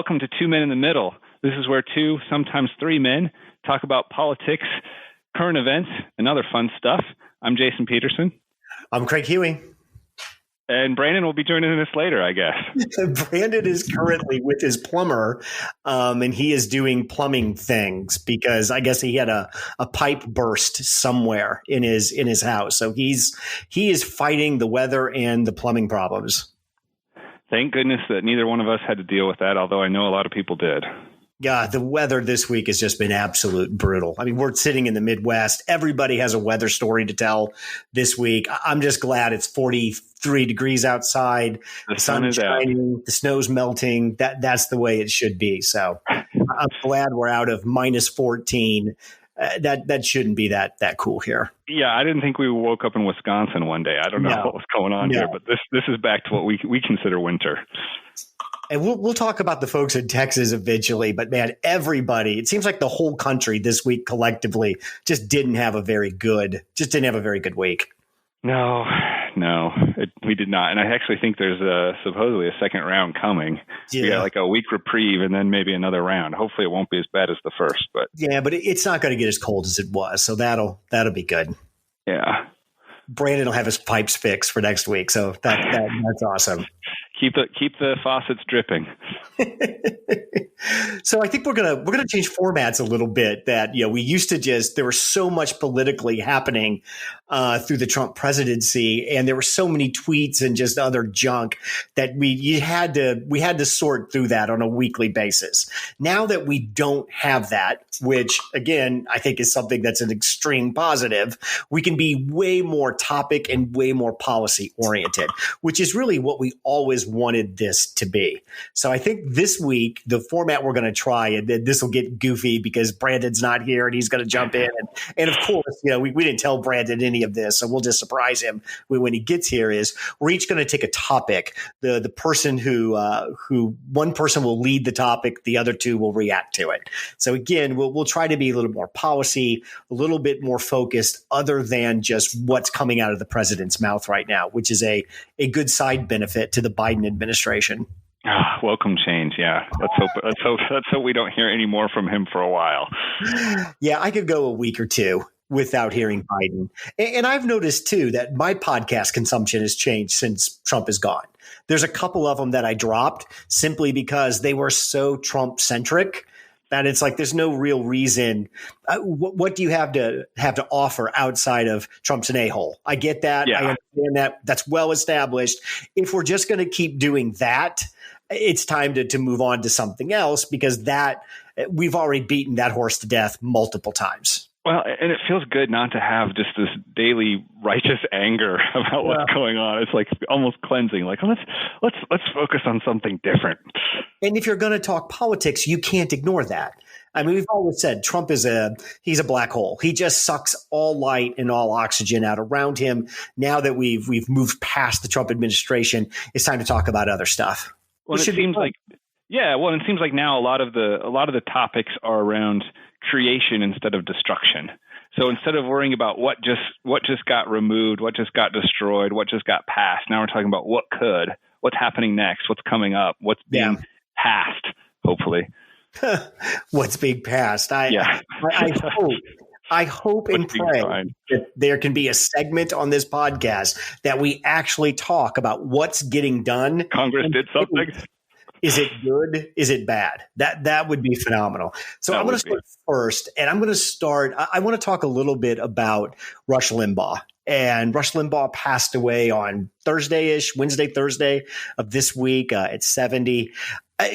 welcome to Two Men in the Middle. This is where two, sometimes three men talk about politics, current events, and other fun stuff. I'm Jason Peterson. I'm Craig Huey. And Brandon will be joining us later, I guess. Brandon is currently with his plumber, and he is doing plumbing things because I guess he had a pipe burst somewhere in his house. So he is fighting the weather and the plumbing problems. Thank goodness that neither one of us had to deal with that, although I know a lot of people did. Yeah, the weather this week has just been absolute brutal. I mean, we're sitting in the Midwest. Everybody has a weather story to tell this week. I'm just glad it's 43 degrees outside. The sun is shining, out. The snow's melting. That's the way it should be. So I'm glad we're out of minus 14. That shouldn't be that cool here. Yeah, I didn't think we woke up in Wisconsin one day. I don't know what was going on here, but this is back to what we consider winter. And we'll talk about the folks in Texas eventually, but man, everybody, it seems like the whole country this week collectively just didn't have a very good week. No, we did not. And I actually think there's supposedly a second round coming. Yeah. We got like a week reprieve and then maybe another round. Hopefully it won't be as bad as the first, but but it's not going to get as cold as it was. So that'll be good. Yeah. Brandon will have his pipes fixed for next week. So that's awesome. Keep the faucets dripping. So I think we're gonna change formats a little bit. That we used to there was so much politically happening through the Trump presidency, and there were so many tweets and just other junk that we had to sort through that on a weekly basis. Now that we don't have that, which again I think is something that's an extreme positive, we can be way more topic and way more policy oriented, which is really what we always wanted this to be. So I think this week, the format we're going to try, and this will get goofy because Brandon's not here and he's going to jump in. And of course, we didn't tell Brandon any of this, so we'll just surprise him when he gets here. Is we're each going to take a topic. The person who one person will lead the topic, the other two will react to it. So again, we'll try to be a little more policy, a little bit more focused, other than just what's coming out of the president's mouth right now, which is a good side benefit to the Biden administration. Welcome change. Yeah. Let's hope we don't hear any more from him for a while. Yeah, I could go a week or two without hearing Biden. And I've noticed too that my podcast consumption has changed since Trump is gone. There's a couple of them that I dropped simply because they were so Trump centric that it's like there's no real reason. What do you have to offer outside of Trump's an a-hole? I get that. Yeah. I understand that. That's well established. If we're just going to keep doing that, it's time to move on to something else because that we've already beaten that horse to death multiple times. Well, and it feels good not to have just this daily righteous anger about what's going on. It's like almost cleansing. Like let's focus on something different. And if you're going to talk politics, you can't ignore that. I mean, we've always said Trump he's a black hole. He just sucks all light and all oxygen out around him. Now that we've moved past the Trump administration, it's time to talk about other stuff. Well, it seems like now a lot of the topics are around creation instead of destruction. So instead of worrying about what just got removed, what just got destroyed, what just got passed, now we're talking about what's happening next, what's coming up, what's being passed, hopefully. What's being passed. I hope and pray that there can be a segment on this podcast that we actually talk about what's getting done. Congress did something. Is it good? Is it bad? That would be phenomenal. So I'm going to start first, and I want to talk a little bit about Rush Limbaugh. And Rush Limbaugh passed away on Wednesday, Thursday of this week at 70.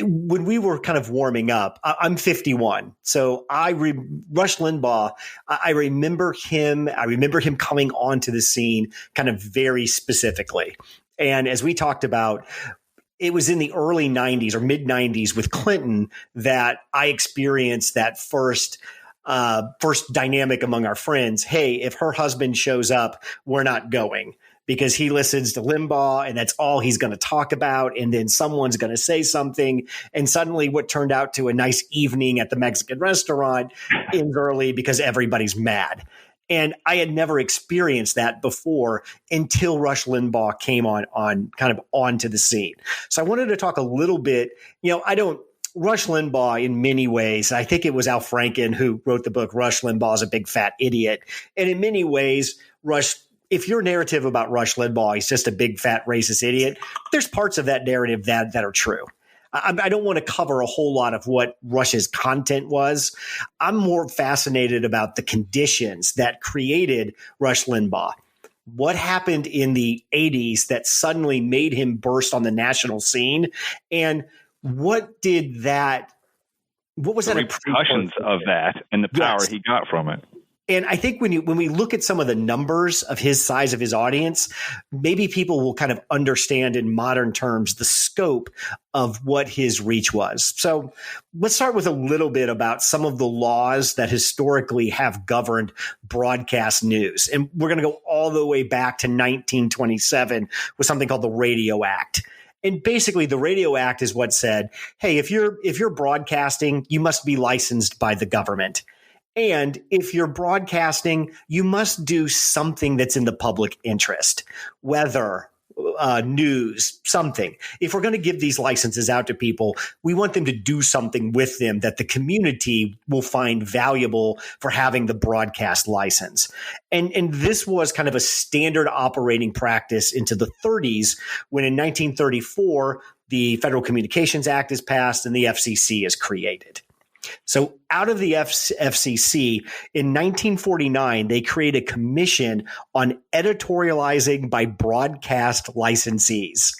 When we were kind of warming up, I'm 51. So Rush Limbaugh, I remember him coming onto the scene kind of very specifically. And as we talked about, it was in the early 90s or mid 90s with Clinton that I experienced that first dynamic among our friends. Hey, if her husband shows up, we're not going because he listens to Limbaugh and that's all he's going to talk about. And then someone's going to say something. And suddenly what turned out to a nice evening at the Mexican restaurant ends early because everybody's mad. And I had never experienced that before until Rush Limbaugh came on kind of onto the scene. So I wanted to talk a little bit, Rush Limbaugh, in many ways, I think it was Al Franken who wrote the book, Rush Limbaugh is a Big Fat Idiot. And in many ways, if your narrative about Rush Limbaugh, he's just a big fat racist idiot, there's parts of that narrative that are true. I don't want to cover a whole lot of what Rush's content was. I'm more fascinated about the conditions that created Rush Limbaugh. What happened in the 80s that suddenly made him burst on the national scene? And what was that repercussions of that and the power he got from it? And I think when we look at some of the numbers of his size of his audience, maybe people will kind of understand in modern terms the scope of what his reach was. So let's start with a little bit about some of the laws that historically have governed broadcast news. And we're going to go all the way back to 1927 with something called the Radio Act. And basically, the Radio Act is what said, hey, if you're broadcasting, you must be licensed by the government. And if you're broadcasting, you must do something that's in the public interest, weather, news, something. If we're going to give these licenses out to people, we want them to do something with them that the community will find valuable for having the broadcast license. And this was kind of a standard operating practice into the 30s, when in 1934, the Federal Communications Act is passed and the FCC is created. So out of the FCC, in 1949, they create a commission on editorializing by broadcast licensees.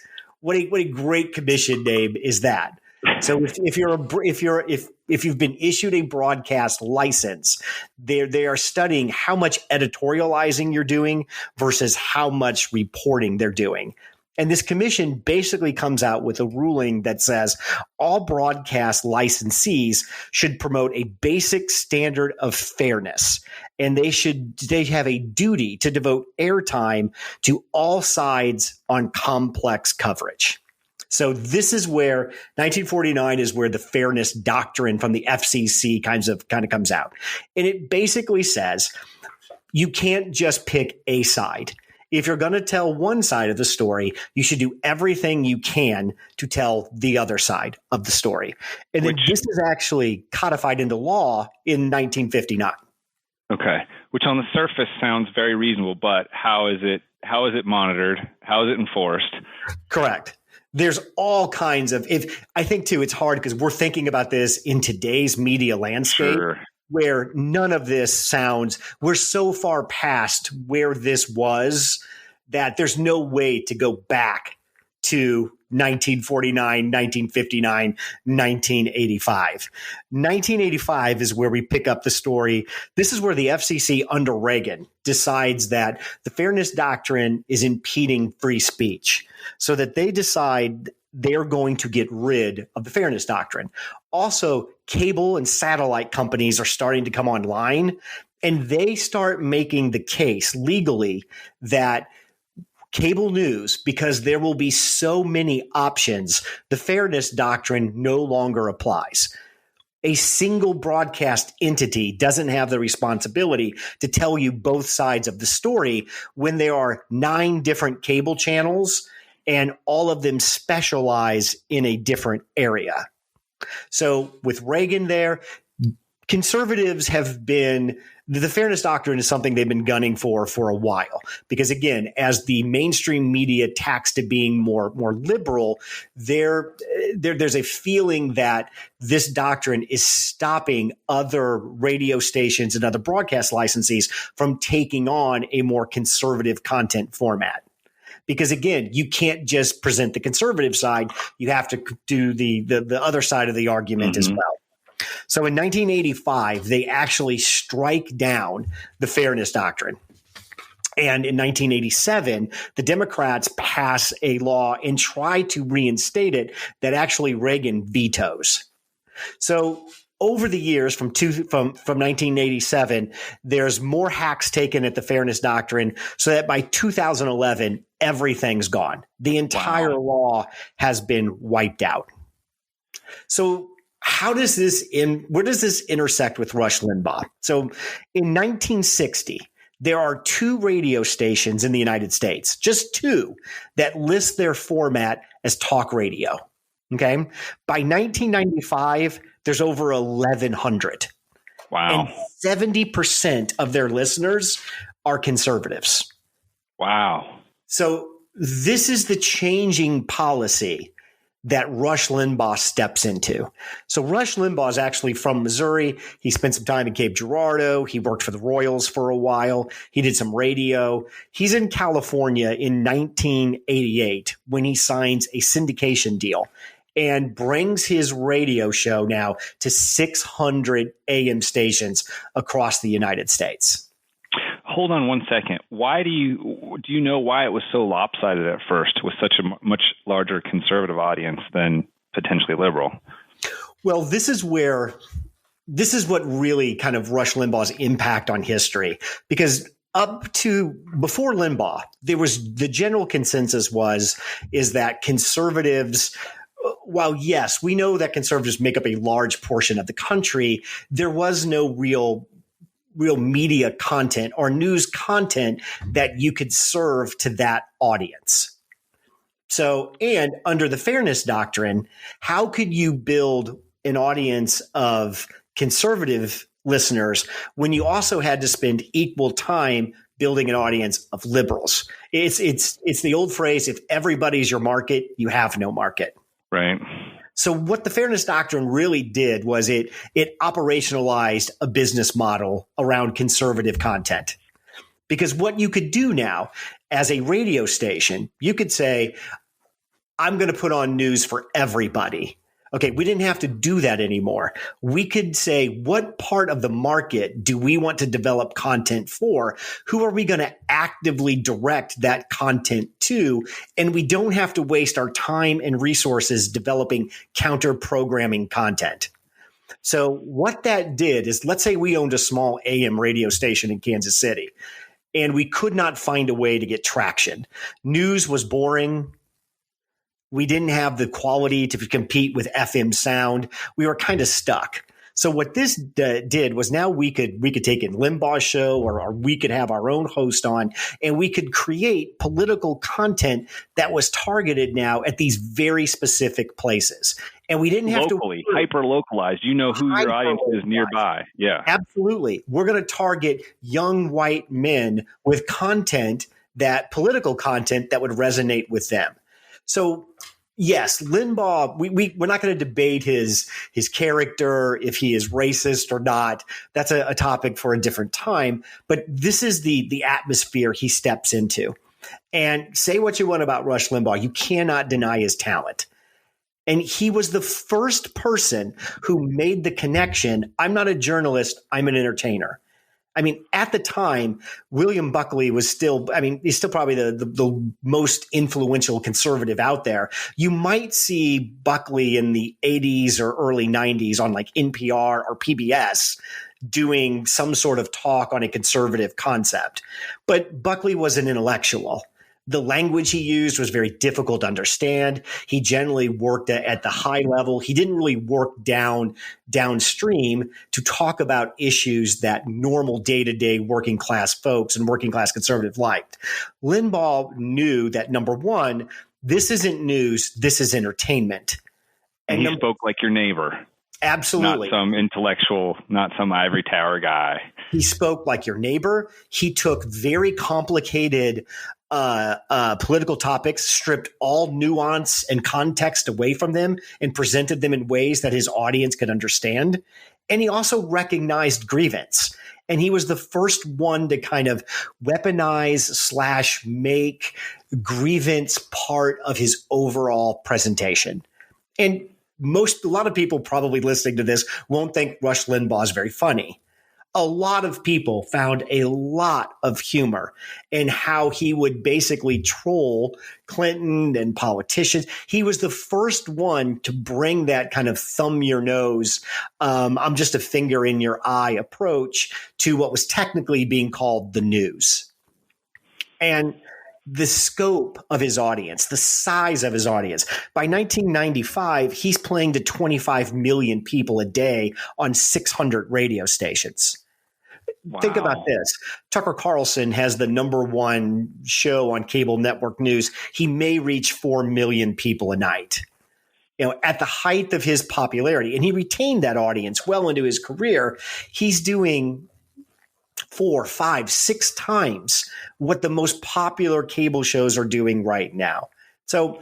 What a great commission name is that? So if you've been issued a broadcast license, they are studying how much editorializing you're doing versus how much reporting they're doing. And this commission basically comes out with a ruling that says all broadcast licensees should promote a basic standard of fairness, and they have a duty to devote airtime to all sides on complex coverage. So this is where 1949 is where the fairness doctrine from the FCC kind of comes out. And it basically says you can't just pick a side. If you're going to tell one side of the story, you should do everything you can to tell the other side of the story. And then this is actually codified into law in 1959. Okay. Which on the surface sounds very reasonable, but how is it monitored? How is it enforced? Correct. There's all kinds of, I think too, it's hard because we're thinking about this in today's media landscape. Sure. Where none of this we're so far past where this was that there's no way to go back to 1949, 1959, 1985. 1985 is where we pick up the story. This is where the FCC under Reagan decides that the fairness doctrine is impeding free speech, so that they decide they're going to get rid of the fairness doctrine. Also, cable and satellite companies are starting to come online, and they start making the case legally that cable news, because there will be so many options, the fairness doctrine no longer applies. A single broadcast entity doesn't have the responsibility to tell you both sides of the story when there are 9 different cable channels and all of them specialize in a different area. So with Reagan there, conservatives have been – the fairness doctrine is something they've been gunning for a while. Because again, as the mainstream media tacks to being more liberal, there's a feeling that this doctrine is stopping other radio stations and other broadcast licensees from taking on a more conservative content format. Because again, you can't just present the conservative side. You have to do the other side of the argument as well. So in 1985, they actually strike down the fairness doctrine. And in 1987, the Democrats pass a law and try to reinstate it that actually Reagan vetoes. So over the years from 1987, there's more hacks taken at the fairness doctrine, so that by 2011, everything's gone. The entire law has been wiped out. So where does this intersect with Rush Limbaugh? So in 1960, there are 2 radio stations in the United States, just 2, that list their format as talk radio. Okay. By 1995, there's over 1,100. Wow. And 70% of their listeners are conservatives. Wow. So this is the changing policy that Rush Limbaugh steps into. So Rush Limbaugh is actually from Missouri. He spent some time in Cape Girardeau. He worked for the Royals for a while. He did some radio. He's in California in 1988 when he signs a syndication deal and brings his radio show now to 600 AM stations across the United States. Hold on one second. Why do you know why it was so lopsided at first with such a much larger conservative audience than potentially liberal? Well, this is what really kind of Rush Limbaugh's impact on history, because up to before Limbaugh, the general consensus is that conservatives, while yes, we know that conservatives make up a large portion of the country, there was no real media content or news content that you could serve to that audience. So, and under the fairness doctrine, how could you build an audience of conservative listeners when you also had to spend equal time building an audience of liberals? It's the old phrase, if everybody's your market, you have no market. Right. So what the fairness doctrine really did was it operationalized a business model around conservative content. Because what you could do now as a radio station, you could say, I'm going to put on news for everybody. Okay, we didn't have to do that anymore. We could say, what part of the market do we want to develop content for? Who are we going to actively direct that content to? And we don't have to waste our time and resources developing counter-programming content. So what that did is, let's say we owned a small AM radio station in Kansas City, and we could not find a way to get traction. News was boring. We didn't have the quality to compete with FM sound. We were kind of stuck. So what this did was now we could take in Limbaugh's show, or we could have our own host on, and we could create political content that was targeted now at these very specific places. And we didn't have locally, hyper localized. You know who your audience is nearby. Yeah, absolutely. We're going to target young white men with political content that would resonate with them. So yes, Limbaugh, we're not going to debate his character, if he is racist or not. That's a topic for a different time. But this is the atmosphere he steps into. And say what you want about Rush Limbaugh, you cannot deny his talent. And he was the first person who made the connection. I'm not a journalist, I'm an entertainer. I mean, at the time, William Buckley was he's still probably the most influential conservative out there. You might see Buckley in the 80s or early 90s on like NPR or PBS doing some sort of talk on a conservative concept. But Buckley was an intellectual. The language he used was very difficult to understand. He generally worked at the high level. He didn't really work downstream to talk about issues that normal day-to-day working class folks and working class conservative liked. Limbaugh knew that, number one, this isn't news, this is entertainment. And he spoke like your neighbor. Absolutely. Not some intellectual, not some ivory tower guy. He spoke like your neighbor. He took very complicated political topics, stripped all nuance and context away from them, and presented them in ways that his audience could understand. And he also recognized grievance. And he was the first one to kind of weaponize / make grievance part of his overall presentation. And a lot of people probably listening to this won't think Rush Limbaugh is very funny. A lot of people found a lot of humor in how he would basically troll Clinton and politicians. He was the first one to bring that kind of thumb your nose, I'm just a finger in your eye approach to what was technically being called the news. And the scope of his audience, the size of his audience. By 1995, he's playing to 25 million people a day on 600 radio stations. Wow. Think about this. Tucker Carlson has the #1 show on cable network news. He may reach 4 million people a night. at the height of his popularity, and he retained that audience well into his career, he's doing 4, 5, 6 times what the most popular cable shows are doing right now. So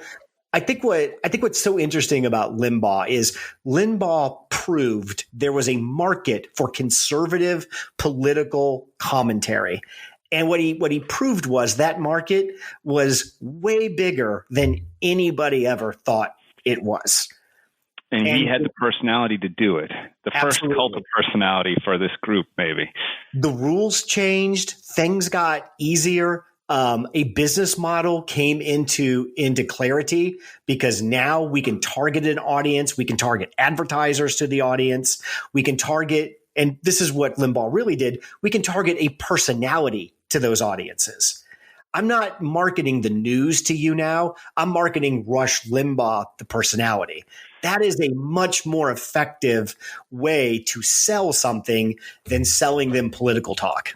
I think what's so interesting about Limbaugh is Limbaugh proved there was a market for conservative political commentary. And what he proved was that market was way bigger than anybody ever thought it was. And he had the personality to do it. The first cult of personality for this group, maybe. The rules changed. Things got easier. A business model came into clarity because now we can target an audience. We can target advertisers to the audience. We can target, and this is what Limbaugh really did, we can target a personality to those audiences. I'm not marketing the news to you now. I'm marketing Rush Limbaugh, the personality. That is a much more effective way to sell something than selling them political talk.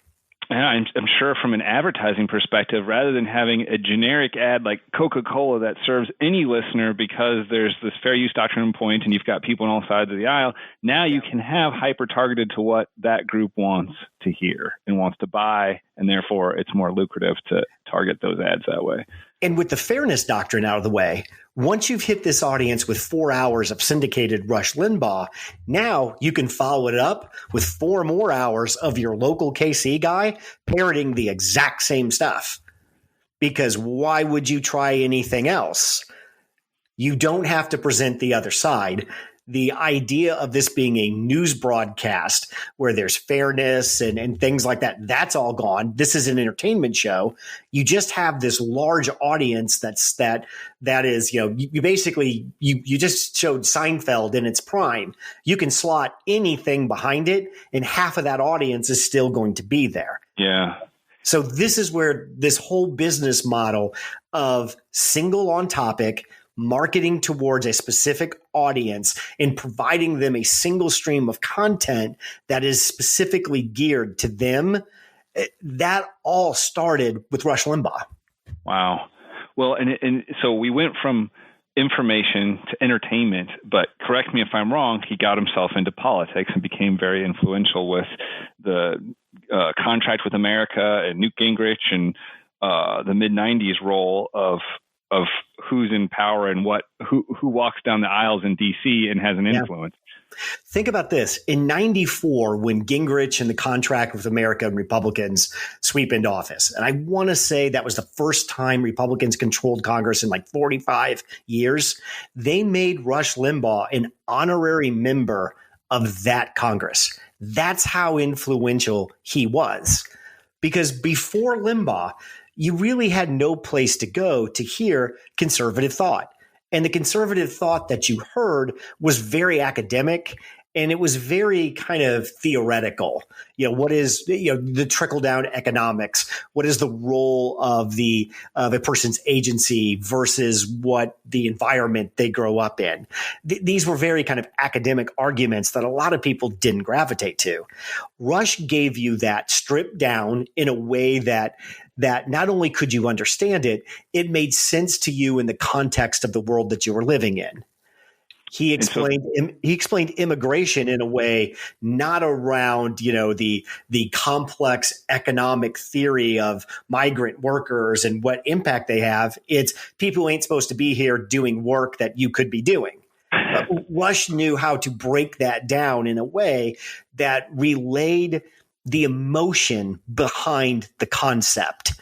Yeah, I'm sure from an advertising perspective, rather than having a generic ad like Coca-Cola that serves any listener because there's this fair use doctrine in point and you've got people on all sides of the aisle, now you can have hyper-targeted to what that group wants to hear and wants to buy, and therefore it's more lucrative to target those ads that way. And with the fairness doctrine out of the way, once you've hit this audience with 4 hours of syndicated Rush Limbaugh, now you can follow it up with 4 more hours of your local KC guy parroting the exact same stuff. Because why would you try anything else? You don't have to present the other side. The idea of this being a news broadcast where there's fairness and things like that, that's all gone. This is an entertainment show. You just have this large audience that is, you basically, you just showed Seinfeld in its prime. You can slot anything behind it and half of that audience is still going to be there. Yeah. So this is where this whole business model of single on topic, marketing towards a specific audience and providing them a single stream of content that is specifically geared to them, that all started with Rush Limbaugh. Wow. Well, and so we went from information to entertainment, but correct me if I'm wrong, he got himself into politics and became very influential with the contract with America and Newt Gingrich and the mid-90s role of who's in power and who walks down the aisles in DC and has an influence. Think about this. In 94, when Gingrich and the contract with America and Republicans sweep into office, and I want to say that was the first time Republicans controlled Congress in like 45 years, they made Rush Limbaugh an honorary member of that Congress. That's how influential he was. Because before Limbaugh, you really had no place to go to hear conservative thought. And the conservative thought that you heard was very academic and it was very kind of theoretical. What is, the trickle down economics? What is the role of a person's agency versus what the environment they grow up in? These were very kind of academic arguments that a lot of people didn't gravitate to. Rush gave you that stripped down in a way that not only could you understand it, it made sense to you in the context of the world that you were living in. He explained immigration in a way not around, the complex economic theory of migrant workers and what impact they have. It's people who ain't supposed to be here doing work that you could be doing. Rush knew how to break that down in a way that relayed the emotion behind the concept.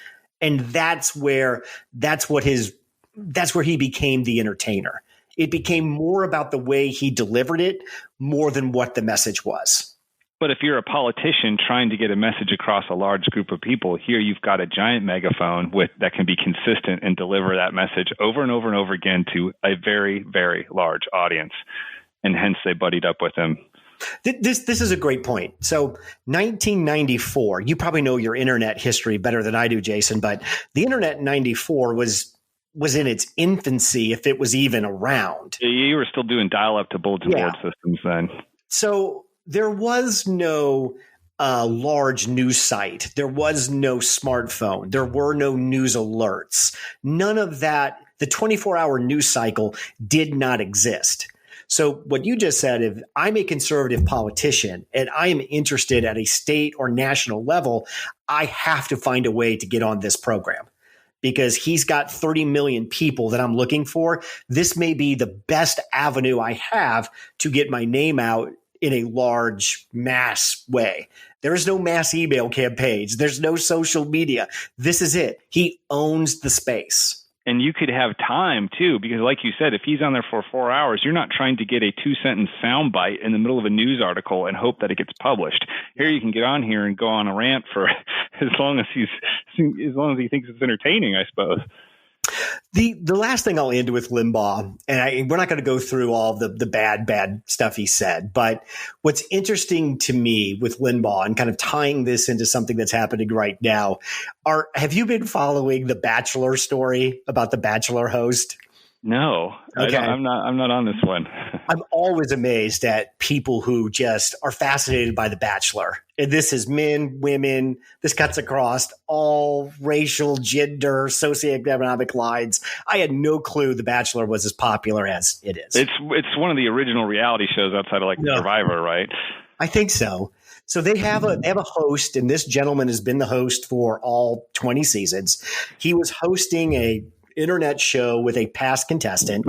And that's where he became the entertainer. It became more about the way he delivered it more than what the message was. But if you're a politician trying to get a message across a large group of people, here you've got a giant megaphone that can be consistent and deliver that message over and over and over again to a very, very large audience. And hence they buddied up with him. This is a great point. So 1994, you probably know your internet history better than I do, Jason, but the internet in 94 was in its infancy, if it was even around. You were still doing dial-up to bulletin board systems then. So there was no large news site. There was no smartphone. There were no news alerts. None of that the 24-hour news cycle did not exist. So what you just said, if I'm a conservative politician and I am interested at a state or national level, I have to find a way to get on this program because he's got 30 million people that I'm looking for. This may be the best avenue I have to get my name out in a large mass way. There is no mass email campaigns. There's no social media. This is it. He owns the space. And you could have time too, because like you said, if he's on there for 4 hours, you're not trying to get a 2-sentence soundbite in the middle of a news article and hope that it gets published. Here you can get on here and go on a rant for as long as he thinks it's entertaining, I suppose. The last thing I'll end with Limbaugh, and we're not going to go through all the bad stuff he said, but what's interesting to me with Limbaugh and kind of tying this into something that's happening right now have you been following the Bachelor story about the Bachelor host? No, okay. I'm not on this one. I'm always amazed at people who just are fascinated by The Bachelor. And this is men, women. This cuts across all racial, gender, socioeconomic lines. I had no clue The Bachelor was as popular as it is. It's one of the original reality shows outside of Survivor, right? I think so. So they have a host, and this gentleman has been the host for all 20 seasons. He was hosting a internet show with a past contestant,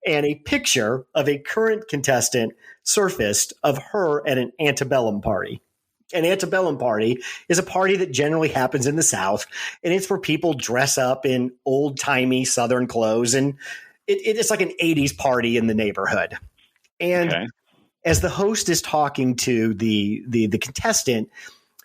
and a picture of a current contestant surfaced of her at an antebellum party. An antebellum party is a party that generally happens in the South, and it's where people dress up in old-timey Southern clothes, and it's like an 80s party in the neighborhood. And as the host is talking to the contestant,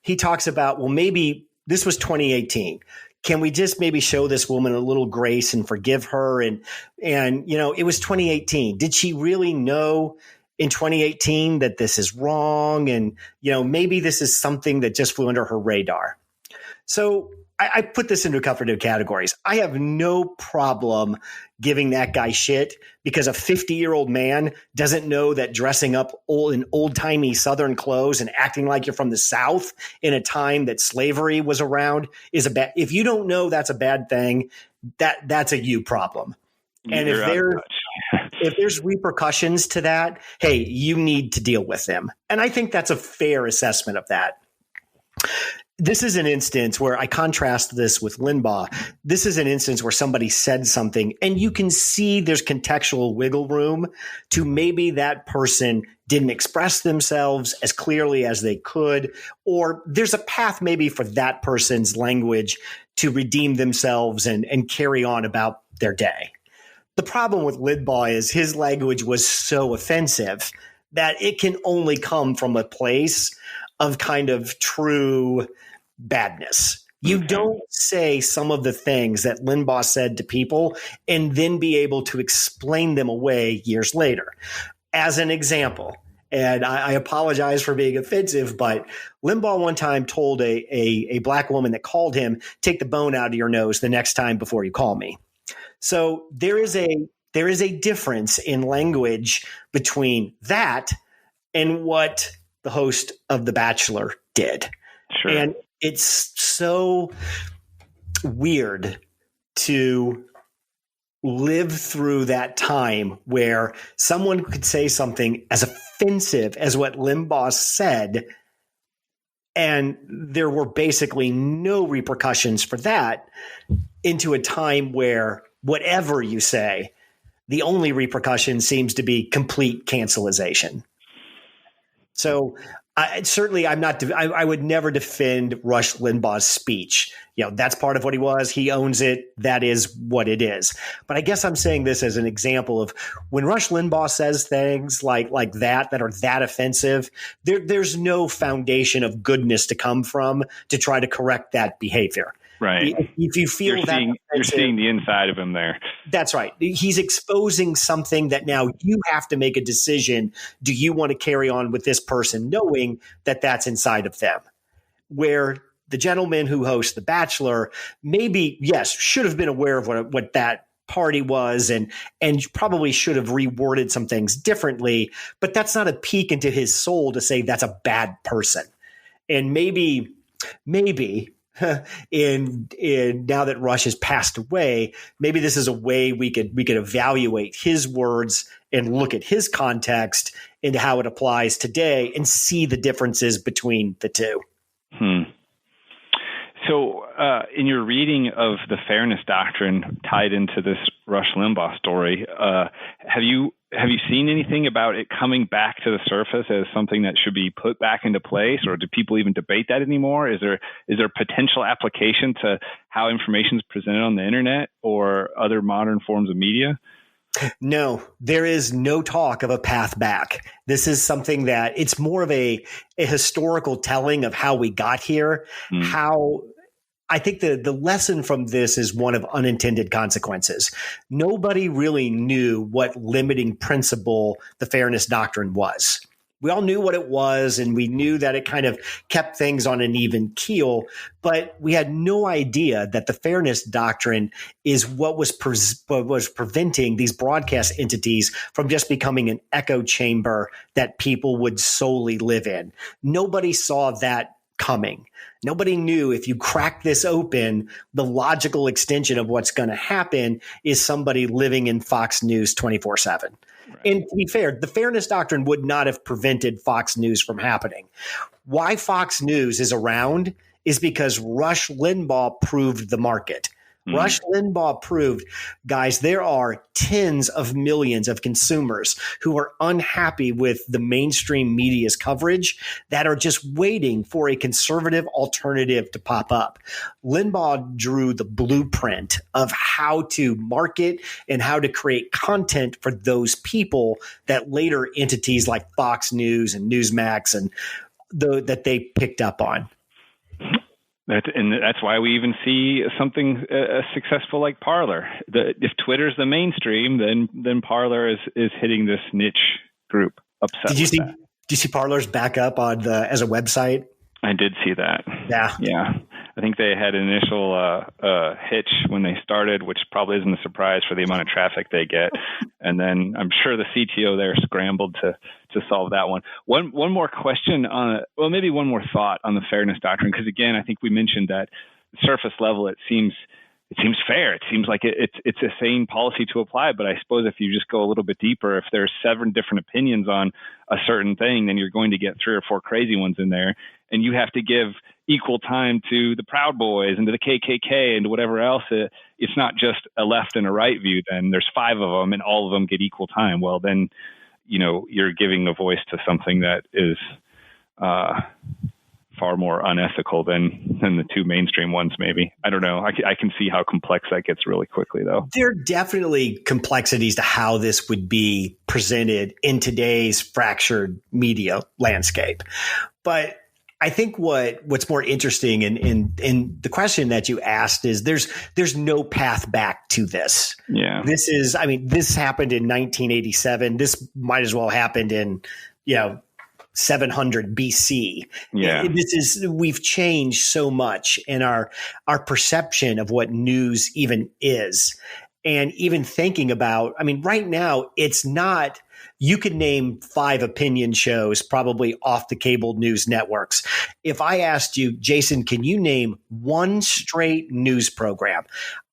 he talks about, well, maybe this was 2018. Can we just maybe show this woman a little grace and forgive her? And it was 2018. Did she really know in 2018 that this is wrong? And, maybe this is something that just flew under her radar. So I put this into a couple of categories. I have no problem giving that guy shit because a 50-year-old man doesn't know that dressing up in old-timey Southern clothes and acting like you're from the South in a time that slavery was around is a bad. If you don't know that's a bad thing, that's a you problem. And if there's repercussions to that, hey, you need to deal with them. And I think that's a fair assessment of that. This is an instance where I contrast this with Limbaugh. This is an instance where somebody said something and you can see there's contextual wiggle room to maybe that person didn't express themselves as clearly as they could, or there's a path maybe for that person's language to redeem themselves and carry on about their day. The problem with Limbaugh is his language was so offensive that it can only come from a place of kind of true badness. You don't say some of the things that Limbaugh said to people and then be able to explain them away years later. As an example, and I apologize for being offensive, but Limbaugh one time told a black woman that called him, take the bone out of your nose the next time before you call me. So there is a difference in language between that and what the host of The Bachelor did. Sure. And it's so weird to live through that time where someone could say something as offensive as what Limbaugh said, and there were basically no repercussions for that, into a time where whatever you say, the only repercussion seems to be complete cancelization. So I would never defend Rush Limbaugh's speech. That's part of what he was. He owns it. That is what it is. But I guess I'm saying this as an example of when Rush Limbaugh says things like that are that offensive, there's no foundation of goodness to come from to try to correct that behavior. Right. If you feel you're seeing the inside of him there. That's right. He's exposing something that now you have to make a decision. Do you want to carry on with this person knowing that that's inside of them? Where the gentleman who hosts The Bachelor maybe, yes, should have been aware of what that party was and probably should have reworded some things differently. But that's not a peek into his soul to say that's a bad person. And maybe and now that Rush has passed away, maybe this is a way we could evaluate his words and look at his context and how it applies today and see the differences between the two. So in your reading of the fairness doctrine tied into this Rush Limbaugh story, have you seen anything about it coming back to the surface as something that should be put back into place, or do people even debate that anymore? Is there potential application to how information is presented on the internet or other modern forms of media? No, there is no talk of a path back. This is something that it's more of a historical telling of how we got here, how I think the lesson from this is one of unintended consequences. Nobody really knew what limiting principle the fairness doctrine was. We all knew what it was, and we knew that it kind of kept things on an even keel, but we had no idea that the fairness doctrine is what was preventing these broadcast entities from just becoming an echo chamber that people would solely live in. Nobody saw that coming. Nobody knew if you crack this open, the logical extension of what's going to happen is somebody living in Fox News 24/7. Right. And to be fair, the fairness doctrine would not have prevented Fox News from happening. Why Fox News is around is because Rush Limbaugh proved the market. Rush Limbaugh proved, guys, there are tens of millions of consumers who are unhappy with the mainstream media's coverage that are just waiting for a conservative alternative to pop up. Limbaugh drew the blueprint of how to market and how to create content for those people that later entities like Fox News and Newsmax and that they picked up on. And that's why we even see something successful like Parler. If Twitter's the mainstream, then Parler is hitting this niche group. Upset. Did you see Parler's back up on as a website? I did see that. Yeah. I think they had an initial hitch when they started, which probably isn't a surprise for the amount of traffic they get. And then I'm sure the CTO there scrambled to solve that one. One more question maybe one more thought on the fairness doctrine, because again, I think we mentioned that surface level, it seems fair. It seems like it's a sane policy to apply. But I suppose if you just go a little bit deeper, if there's 7 different opinions on a certain thing, then you're going to get 3 or 4 crazy ones in there. And you have to give equal time to the Proud Boys and to the KKK and to whatever else. It's not just a left and a right view. Then there's 5 of them and all of them get equal time. Well, then, you're giving a voice to something that is far more unethical than the 2 mainstream ones, maybe. I don't know. I can see how complex that gets really quickly, though. There are definitely complexities to how this would be presented in today's fractured media landscape. But I think what's more interesting in the question that you asked is there's no path back to this. Yeah. This happened in 1987. This might as well happened in, 700 BC. Yeah. We've changed so much in our perception of what news even is. And even thinking about, right now it's not, you could name 5 opinion shows probably off the cable news networks. If I asked you, Jason, can you name one straight news program?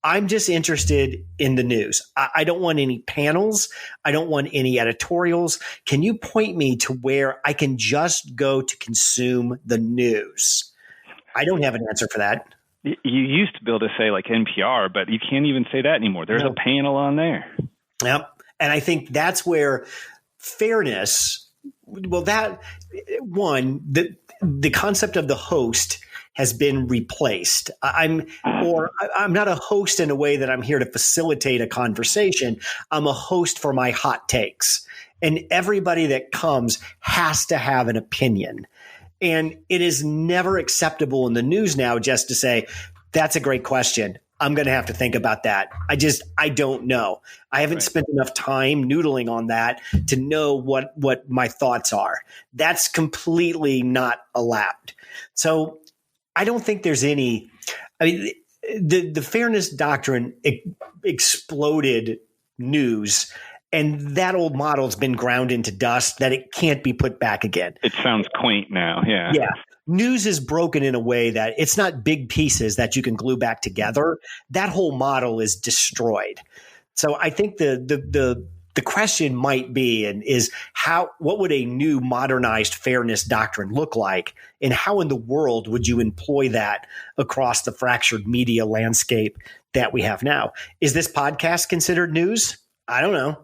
I'm just interested in the news. I don't want any panels. I don't want any editorials. Can you point me to where I can just go to consume the news? I don't have an answer for that. You used to be able to say like NPR, but you can't even say that anymore. There's a panel on there. Yep. And I think that's where fairness, the concept of the host has been replaced. I'm not a host in a way that I'm here to facilitate a conversation. I'm a host for my hot takes. And everybody that comes has to have an opinion. And it is never acceptable in the news now just to say, that's a great question. I'm going to have to think about that. I don't know. I haven't spent enough time noodling on that to know what my thoughts are. That's completely not allowed. So I don't think there's any, the fairness doctrine exploded news And that old model's been ground into dust that it can't be put back again. It sounds quaint now. Yeah. Yeah. News is broken in a way that it's not big pieces that you can glue back together. That whole model is destroyed. So I think the question might be what would a new modernized fairness doctrine look like, and how in the world would you employ that across the fractured media landscape that we have now? Is this podcast considered news? I don't know.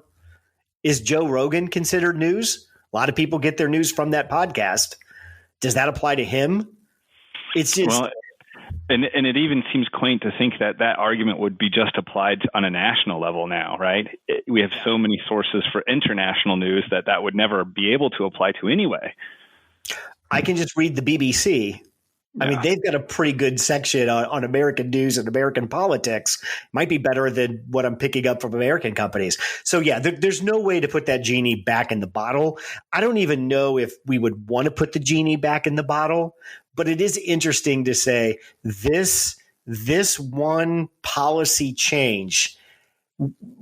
Is Joe Rogan considered news? A lot of people get their news from that podcast. Does that apply to him? It's just. Well, and it even seems quaint to think that argument would be just applied on a national level now, right? We have so many sources for international news that would never be able to apply to anyway. I can just read the BBC. Yeah. I mean, they've got a pretty good section on American news and American politics. Might be better than what I'm picking up from American companies. So yeah, there's no way to put that genie back in the bottle. I don't even know if we would want to put the genie back in the bottle, but it is interesting to say this one policy change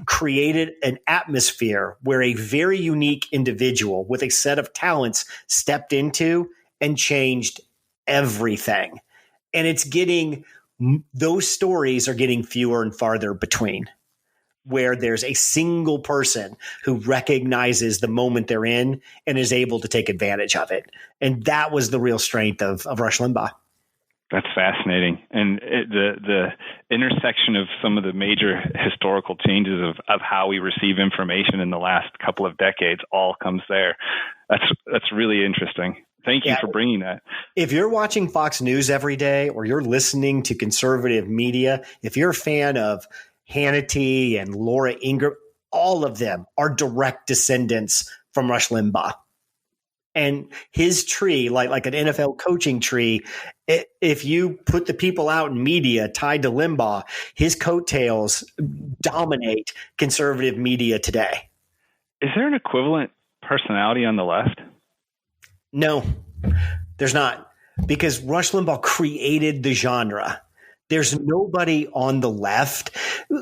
created an atmosphere where a very unique individual with a set of talents stepped into and changed everything. And those stories are getting fewer and farther between, where there's a single person who recognizes the moment they're in and is able to take advantage of it. And that was the real strength of Rush Limbaugh. That's fascinating. And the intersection of some of the major historical changes of how we receive information in the last couple of decades all comes there. That's really interesting. Thank you for bringing that. If you're watching Fox News every day, or you're listening to conservative media, if you're a fan of Hannity and Laura Ingraham, all of them are direct descendants from Rush Limbaugh. And his tree, like an NFL coaching tree, if you put the people out in media tied to Limbaugh, his coattails dominate conservative media today. Is there an equivalent personality on the left? No, there's not, because Rush Limbaugh created the genre. There's nobody on the left.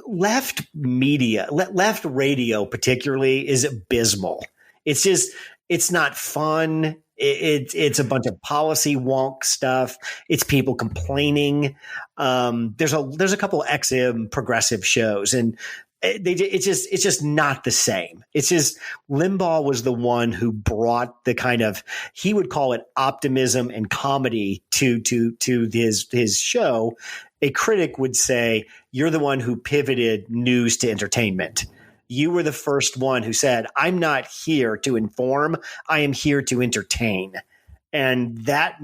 Left media, left radio particularly, is abysmal. It's not fun. It's a bunch of policy wonk stuff. It's people complaining. There's a couple XM progressive shows, and it's just not the same. It's just Limbaugh was the one who brought the kind of, he would call it optimism and comedy to his show. A critic would say, you're the one who pivoted news to entertainment. You were the first one who said, I'm not here to inform, I am here to entertain. And that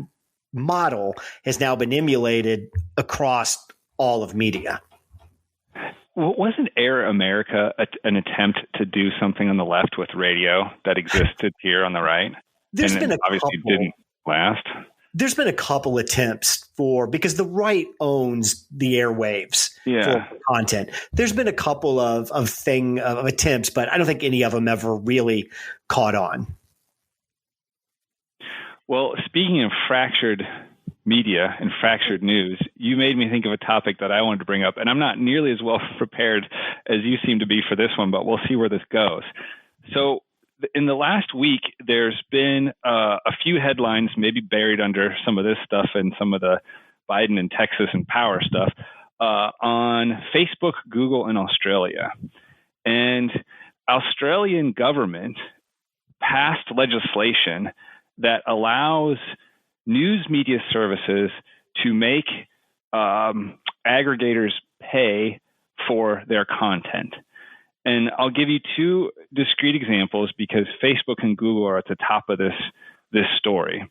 model has now been emulated across all of media. Well, wasn't Air America an attempt to do something on the left with radio that existed here on the right? There's been obviously didn't last. There's been a couple attempts because the right owns the airwaves for content. There's been a couple of attempts, but I don't think any of them ever really caught on. Well, speaking of fractured media and fractured news, you made me think of a topic that I wanted to bring up, and I'm not nearly as well prepared as you seem to be for this one, but we'll see where this goes. So in the last week, there's been a few headlines maybe buried under some of this stuff and some of the Biden and Texas and power stuff on Facebook, Google, and Australia. And Australian government passed legislation that allows news media services to make aggregators pay for their content. And I'll give you two discrete examples because Facebook and Google are at the top of this story.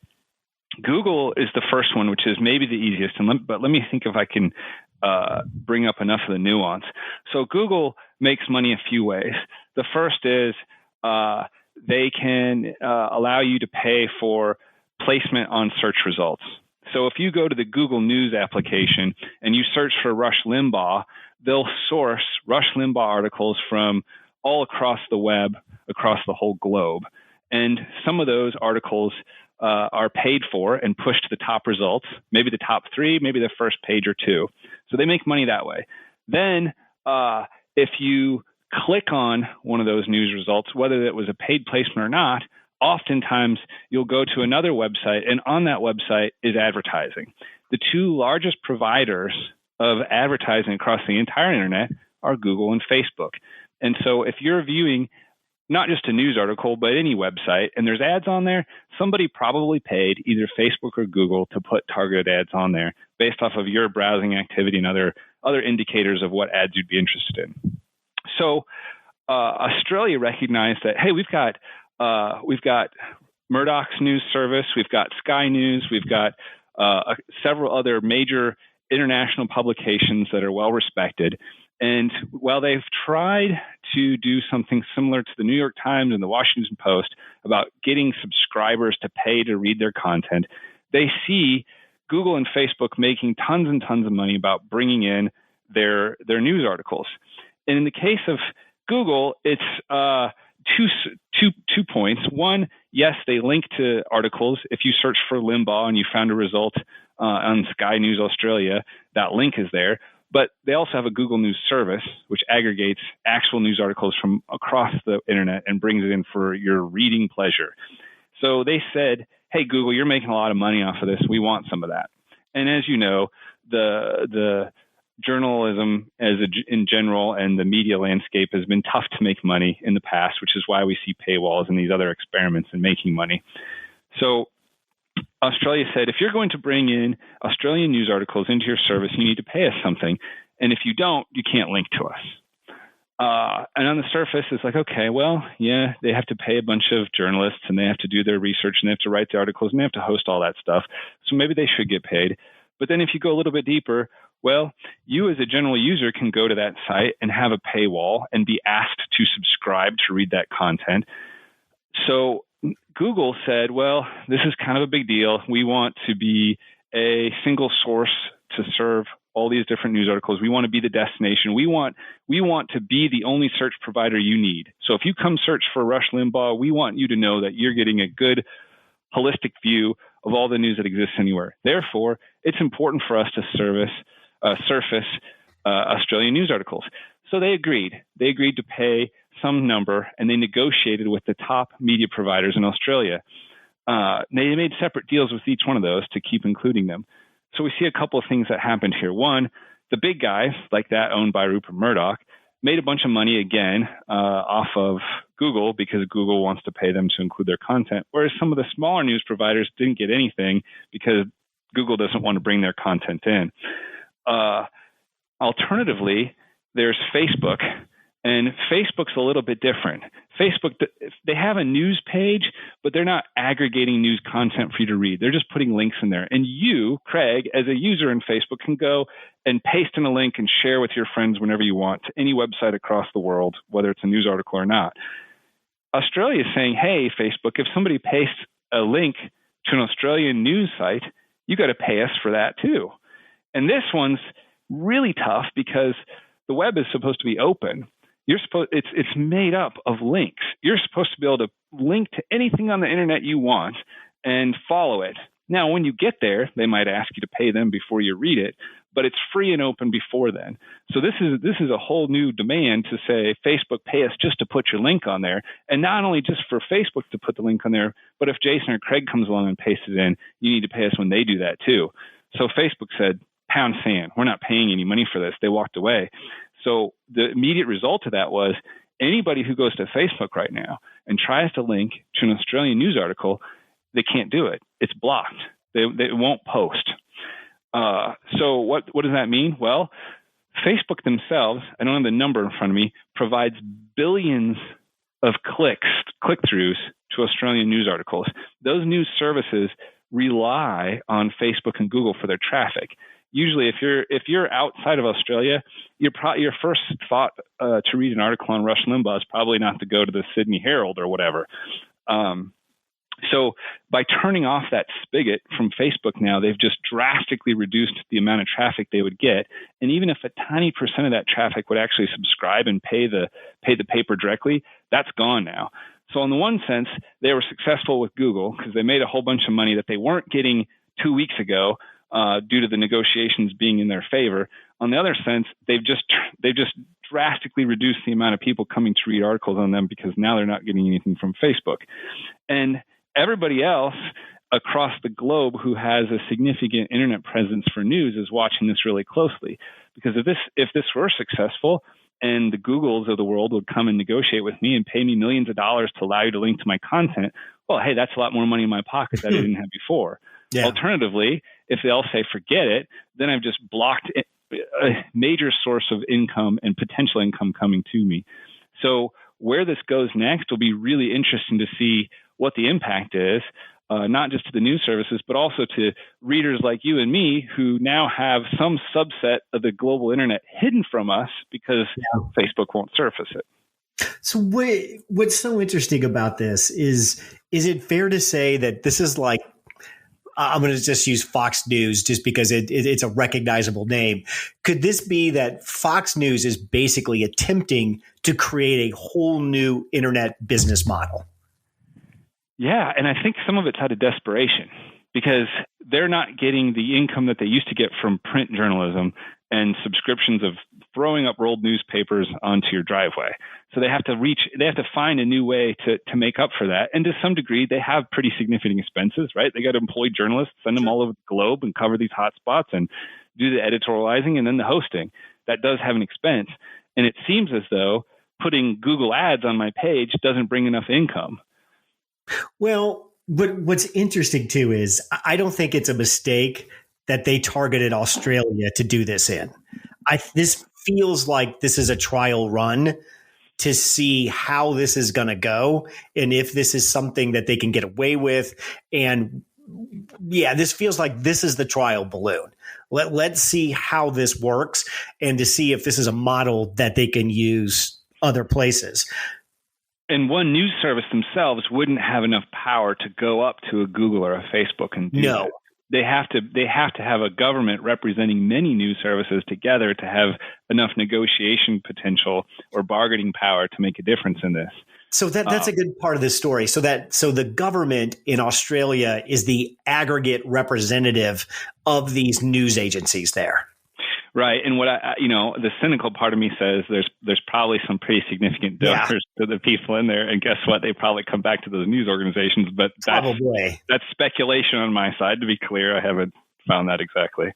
Google is the first one, which is maybe the easiest, but let me think if I can bring up enough of the nuance. So Google makes money a few ways. The first is they can allow you to pay for placement on search results. So if you go to the Google News application and you search for Rush Limbaugh, they'll source Rush Limbaugh articles from all across the web, across the whole globe. And some of those articles are paid for and pushed to the top results, maybe the top three, maybe the first page or two. So they make money that way. Then if you click on one of those news results, whether it was a paid placement or not, oftentimes you'll go to another website, and on that website is advertising. The two largest providers of advertising across the entire internet are Google and Facebook. And so if you're viewing not just a news article, but any website, and there's ads on there, somebody probably paid either Facebook or Google to put targeted ads on there based off of your browsing activity and other indicators of what ads you'd be interested in. So Australia recognized that, hey, we've got Murdoch's news service, we've got Sky News, we've got several other major international publications that are well respected. And while they've tried to do something similar to the New York Times and the Washington Post about getting subscribers to pay to read their content, they see Google and Facebook making tons and tons of money about bringing in their news articles. And in the case of Google, it's two points. One, yes, they link to articles. If you search for Limbaugh and you found a result on Sky News Australia, that link is there. But they also have a Google News service, which aggregates actual news articles from across the internet and brings it in for your reading pleasure. So they said, hey, Google, you're making a lot of money off of this. We want some of that. And as you know, the journalism in general and the media landscape has been tough to make money in the past, which is why we see paywalls and these other experiments in making money. So Australia said, if you're going to bring in Australian news articles into your service, you need to pay us something. And if you don't, you can't link to us. And on the surface, it's like, okay, well, yeah, they have to pay a bunch of journalists and they have to do their research and they have to write the articles and they have to host all that stuff. So maybe they should get paid. But then if you go a little bit deeper, well, you as a general user can go to that site and have a paywall and be asked to subscribe to read that content. So Google said, well, this is kind of a big deal. We want to be a single source to serve all these different news articles. We want to be the destination. We want to be the only search provider you need. So if you come search for Rush Limbaugh, we want you to know that you're getting a good holistic view of all the news that exists anywhere. Therefore, it's important for us to surface Australian news articles. So they agreed. They agreed to pay some number, and they negotiated with the top media providers in Australia. They made separate deals with each one of those to keep including them. So we see a couple of things that happened here. One, the big guys, like that owned by Rupert Murdoch, made a bunch of money again off of Google because Google wants to pay them to include their content, whereas some of the smaller news providers didn't get anything because Google doesn't want to bring their content in. Alternatively, there's Facebook, and Facebook's a little bit different. Facebook, they have a news page, but they're not aggregating news content for you to read. They're just putting links in there. And you, Craig, as a user in Facebook, can go and paste in a link and share with your friends whenever you want to any website across the world, whether it's a news article or not. Australia is saying, hey, Facebook, if somebody pastes a link to an Australian news site, you got to pay us for that too. And this one's really tough because the web is supposed to be open. It's made up of links. You're supposed to be able to link to anything on the internet you want and follow it. Now, when you get there, they might ask you to pay them before you read it, but it's free and open before then. So this is a whole new demand to say, Facebook, pay us just to put your link on there. And not only just for Facebook to put the link on there, but if Jason or Craig comes along and pastes it in, you need to pay us when they do that too. So Facebook said, pound sand, we're not paying any money for this. They walked away. So the immediate result of that was anybody who goes to Facebook right now and tries to link to an Australian news article, they can't do it. It's blocked. They won't post. So what does that mean? Well, Facebook themselves, I don't have the number in front of me, provides billions of click-throughs to Australian news articles. Those news services rely on Facebook and Google for their traffic. Usually, if you're outside of Australia, your first thought to read an article on Rush Limbaugh is probably not to go to the Sydney Herald or whatever. So by turning off that spigot from Facebook now, they've just drastically reduced the amount of traffic they would get. And even if a tiny percent of that traffic would actually subscribe and pay the paper directly, that's gone now. So in the one sense, they were successful with Google because they made a whole bunch of money that they weren't getting 2 weeks ago due to the negotiations being in their favor. On the other sense, they've just drastically reduced the amount of people coming to read articles on them because now they're not getting anything from Facebook. And everybody else across the globe who has a significant internet presence for news is watching this really closely, because if this were successful and the Googles of the world would come and negotiate with me and pay me millions of dollars to allow you to link to my content, well, hey, that's a lot more money in my pocket that I didn't have before. Yeah. Alternatively, if they'll say forget it, then I've just blocked a major source of income and potential income coming to me. So where this goes next will be really interesting to see what the impact is, not just to the news services, but also to readers like you and me who now have some subset of the global internet hidden from us because Facebook won't surface it. So what's so interesting about this is it fair to say that this is like, I'm going to just use Fox News just because it's a recognizable name. Could this be that Fox News is basically attempting to create a whole new internet business model? Yeah, and I think some of it's out of desperation because they're not getting the income that they used to get from print journalism and subscriptions of throwing up rolled newspapers onto your driveway. So they have to find a new way to make up for that. And to some degree, they have pretty significant expenses, right? They got to employ journalists, send them all over the globe and cover these hot spots and do the editorializing and then the hosting. That does have an expense. And it seems as though putting Google ads on my page doesn't bring enough income. Well, but what's interesting too is I don't think it's a mistake that they targeted Australia to do this in. This feels like this is a trial run to see how this is going to go and if this is something that they can get away with. And yeah, this feels like this is the trial balloon. Let's see how this works and to see if this is a model that they can use other places. And one news service themselves wouldn't have enough power to go up to a Google or a Facebook and do that. They have to have a government representing many news services together to have enough negotiation potential or bargaining power to make a difference in this. So that's a good part of this story. So the government in Australia is the aggregate representative of these news agencies there. Right. And what the cynical part of me says there's probably some pretty significant donors to the people in there. And guess what? They probably come back to those news organizations. But that's speculation on my side. To be clear, I haven't found that exactly.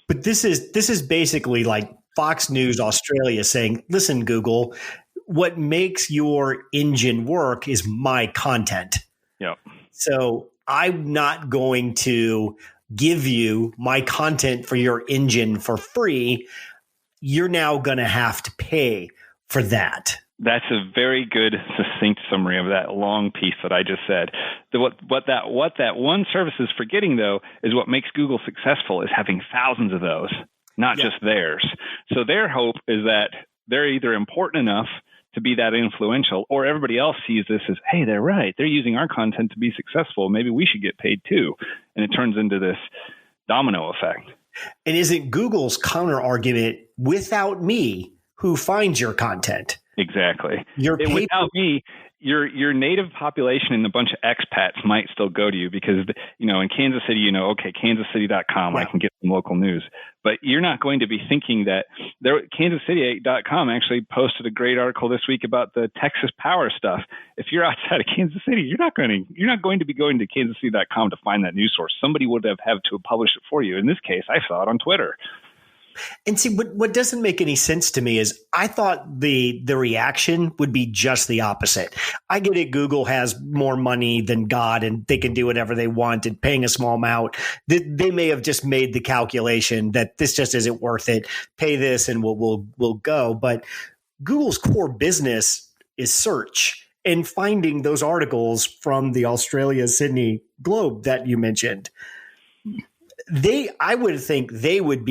But this is basically like Fox News Australia saying, listen, Google, what makes your engine work is my content. Yep. So I'm not going to give you my content for your engine for free. You're now going to have to pay for that. That's a very good, succinct summary of that long piece that I just said. What that one service is forgetting, though, is what makes Google successful is having thousands of those, not just theirs. So their hope is that they're either important enough to be that influential, or everybody else sees this as, hey, they're right. They're using our content to be successful. Maybe we should get paid too. And it turns into this domino effect. And isn't Google's counter argument, without me, who finds your content? Exactly. Without me, your native population and a bunch of expats might still go to you because, in Kansas City, kansascity.com, I can get some local news. But you're not going to be thinking that kansascity.com actually posted a great article this week about the Texas power stuff. If you're outside of Kansas City, you're not going to be going to kansascity.com to find that news source. Somebody would have to publish it for you. In this case, I saw it on Twitter. And see, what doesn't make any sense to me is I thought the reaction would be just the opposite. I get it. Google has more money than God and they can do whatever they want and paying a small amount. They may have just made the calculation that this just isn't worth it. Pay this and we'll go. But Google's core business is search and finding those articles from the Australia Sydney Globe that you mentioned. I would think they would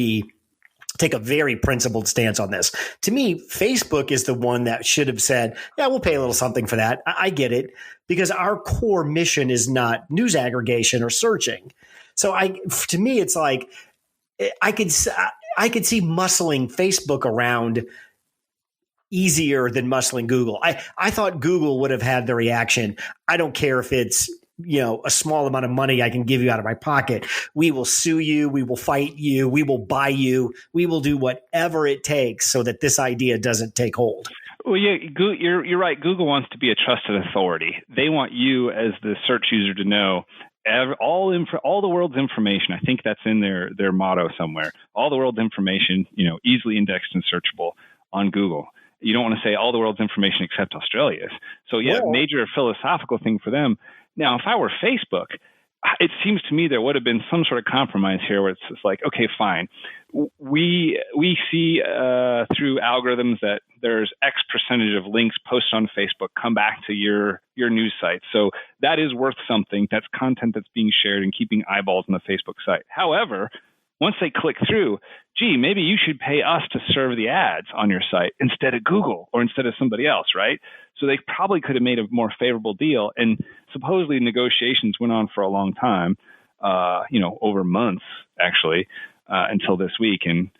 take a very principled stance on this. To me, Facebook is the one that should have said, yeah, we'll pay a little something for that. I get it, because our core mission is not news aggregation or searching. So to me, it's like I could see muscling Facebook around easier than muscling Google. I thought Google would have had the reaction. I don't care if it's a small amount of money I can give you out of my pocket. We will sue you. We will fight you. We will buy you. We will do whatever it takes so that this idea doesn't take hold. Well, yeah, you're right. Google wants to be a trusted authority. They want you as the search user to know all the world's information. I think that's in their motto somewhere. All the world's information, easily indexed and searchable on Google. You don't want to say all the world's information except Australia's. So yeah, major philosophical thing for them. Now, if I were Facebook, it seems to me there would have been some sort of compromise here where it's just like, okay, fine. We see through algorithms that there's X percentage of links posted on Facebook come back to your news site. So that is worth something. That's content that's being shared and keeping eyeballs on the Facebook site. However, once they click through, gee, maybe you should pay us to serve the ads on your site instead of Google or instead of somebody else, right? So they probably could have made a more favorable deal. And supposedly negotiations went on for a long time, over months, actually, until this week, and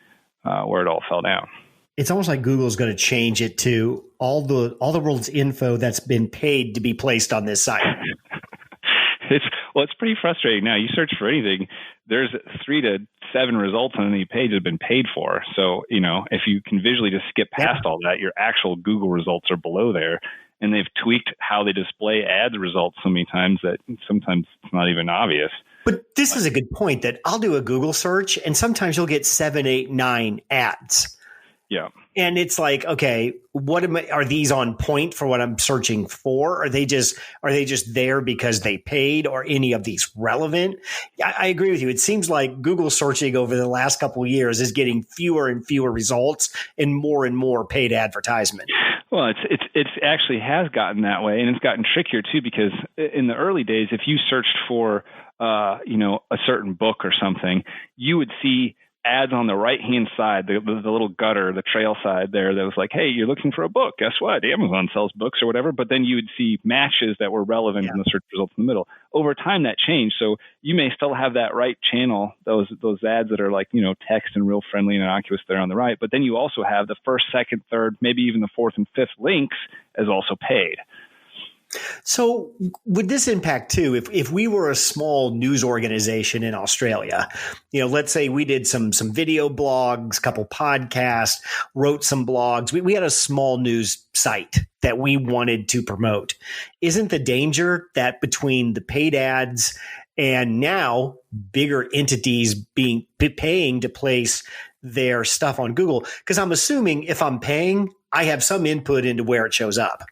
where it all fell down. It's almost like Google's going to change it to all the world's info that's been paid to be placed on this site. It's pretty frustrating. Now, you search for anything, there's 3 to 7 results on any page that have been paid for. So, if you can visually just skip past all that, your actual Google results are below there. And they've tweaked how they display ads results so many times that sometimes it's not even obvious. But this is a good point that I'll do a Google search and sometimes you'll get 7, 8, 9 ads. Yeah. And it's like, okay, are these on point for what I'm searching for? Are they just there because they paid, or any of these relevant? I agree with you. It seems like Google searching over the last couple of years is getting fewer and fewer results and more paid advertisement. Well, it's actually has gotten that way, and it's gotten trickier too, because in the early days, if you searched for a certain book or something, you would see ads on the right-hand side, the little gutter, the trail side there, that was like, hey, you're looking for a book. Guess what? Amazon sells books or whatever. But then you would see matches that were relevant in the search results in the middle. Over time, that changed. So you may still have that right channel, those ads that are like, text and real friendly and innocuous there on the right. But then you also have the first, second, third, maybe even the fourth and fifth links as also paid. So would this impact too, if we were a small news organization in Australia, let's say we did some video blogs, couple podcasts, wrote some blogs. We had a small news site that we wanted to promote. Isn't the danger that between the paid ads and now bigger entities paying to place their stuff on Google? Because I'm assuming if I'm paying, I have some input into where it shows up.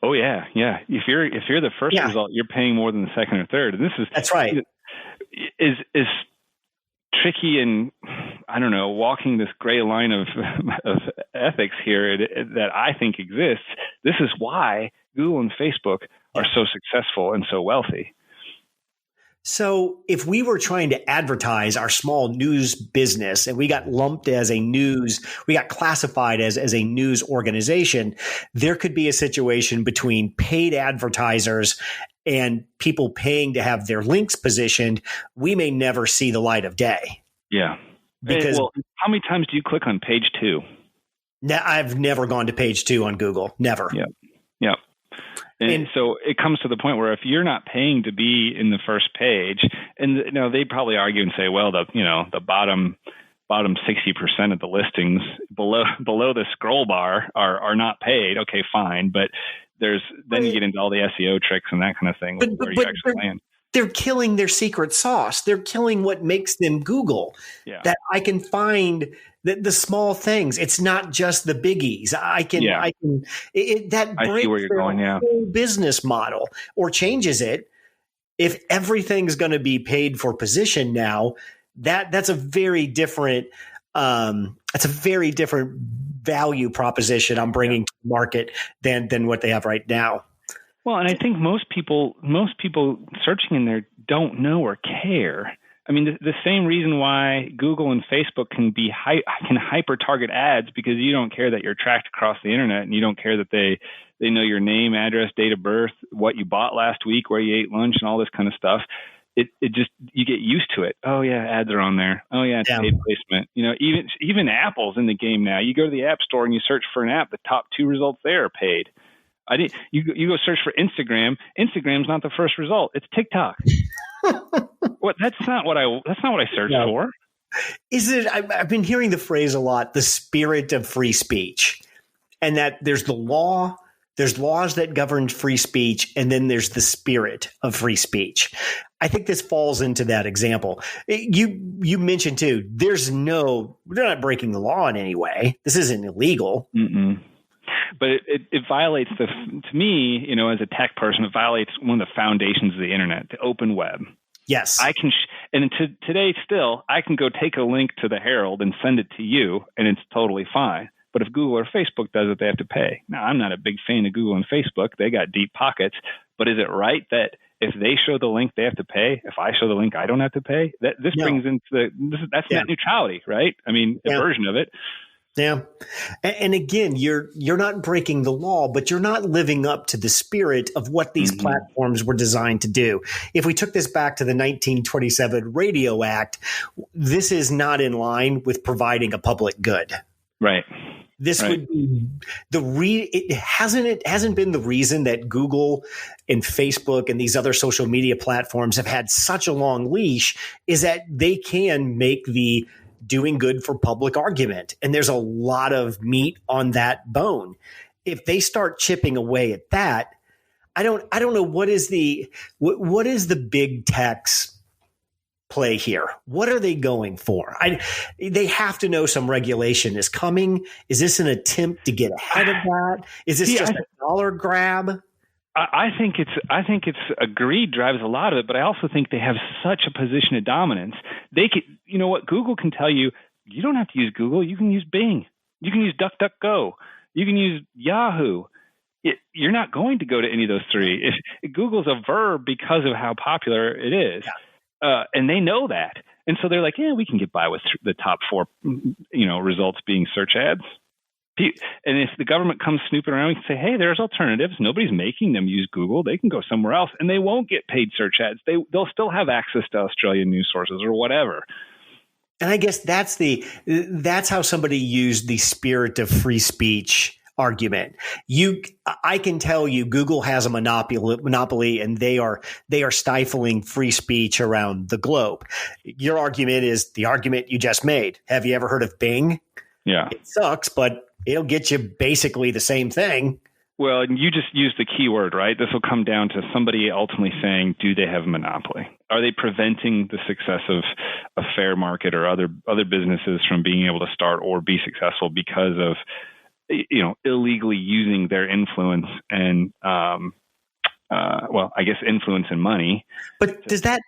Oh yeah. If you're the first result, you're paying more than the second or third. And that's right. Is tricky, and I don't know, walking this gray line of ethics here that I think exists. This is why Google and Facebook are so successful and so wealthy. So if we were trying to advertise our small news business and we got lumped as we got classified as a news organization, there could be a situation between paid advertisers and people paying to have their links positioned. We may never see the light of day. Yeah. Because how many times do you click on page 2? I've never gone to page 2 on Google. Never. Yeah. And so it comes to the point where if you're not paying to be in the first page, and they probably argue and say, well, the bottom 60% of the listings below the scroll bar are not paid. Okay, fine, but then you get into all the SEO tricks and that kind of thing where you actually land. They're killing their secret sauce. They're killing what makes them Google. Yeah. That I can find the small things. It's not just the biggies. That breaks their whole business model or changes it. If everything's going to be paid for position now, that's a very different value proposition I'm bringing to the market than what they have right now. Well, and I think most people searching in there don't know or care. I mean, the same reason why Google and Facebook can hyper target ads, because you don't care that you're tracked across the internet, and you don't care that they know your name, address, date of birth, what you bought last week, where you ate lunch, and all this kind of stuff. It just, you get used to it. Oh yeah, ads are on there. Oh yeah, it's paid placement. Even Apple's in the game now. You go to the App Store and you search for an app, the top 2 results there are paid. You go search for Instagram. Instagram's not the first result. It's TikTok. What? That's not what I searched for. Is it? I've been hearing the phrase a lot, the spirit of free speech, and that there's the law, there's laws that govern free speech, and then there's the spirit of free speech. I think this falls into that example. You mentioned too, they're not breaking the law in any way. This isn't illegal. Mm-mm. But it violates to me, as a tech person, it violates one of the foundations of the internet, the open web. Yes. I can, today still, I can go take a link to the Herald and send it to you, and it's totally fine. But if Google or Facebook does it, they have to pay. Now, I'm not a big fan of Google and Facebook. They got deep pockets. But is it right that if they show the link, they have to pay? If I show the link, I don't have to pay? This brings into that's net neutrality, right? I mean, a version of it. Yeah. And again, you're not breaking the law, but you're not living up to the spirit of what these platforms were designed to do. If we took this back to the 1927 Radio Act, this is not in line with providing a public good. Right. This would be it hasn't been the reason that Google and Facebook and these other social media platforms have had such a long leash is that they can make the doing good for public argument. And there's a lot of meat on that bone. If they start chipping away at that, I don't know what is the big tech's play here. What are they going for? They have to know some regulation is coming. Is this an attempt to get ahead of that? Is this just a dollar grab? I think it's greed drives a lot of it, but I also think they have such a position of dominance. They could, what Google can tell you, you don't have to use Google. You can use Bing. You can use DuckDuckGo. You can use Yahoo. You're not going to go to any of those three. If Google's a verb because of how popular it is, and they know that, and so they're like, we can get by with the top four, results being search ads. And if the government comes snooping around, we can say, hey, there's alternatives. Nobody's making them use Google. They can go somewhere else, and they won't get paid search ads. They'll still have access to Australian news sources or whatever. And I guess that's how somebody used the spirit of free speech argument. I can tell you Google has a monopoly and they are stifling free speech around the globe. Your argument is the argument you just made. Have you ever heard of Bing? Yeah. It sucks, but it'll get you basically the same thing. Well, and you just used the key word, right? This will come down to somebody ultimately saying, do they have a monopoly? Are they preventing the success of a fair market or other businesses from being able to start or be successful because of, illegally using their influence and, I guess influence and money. But does that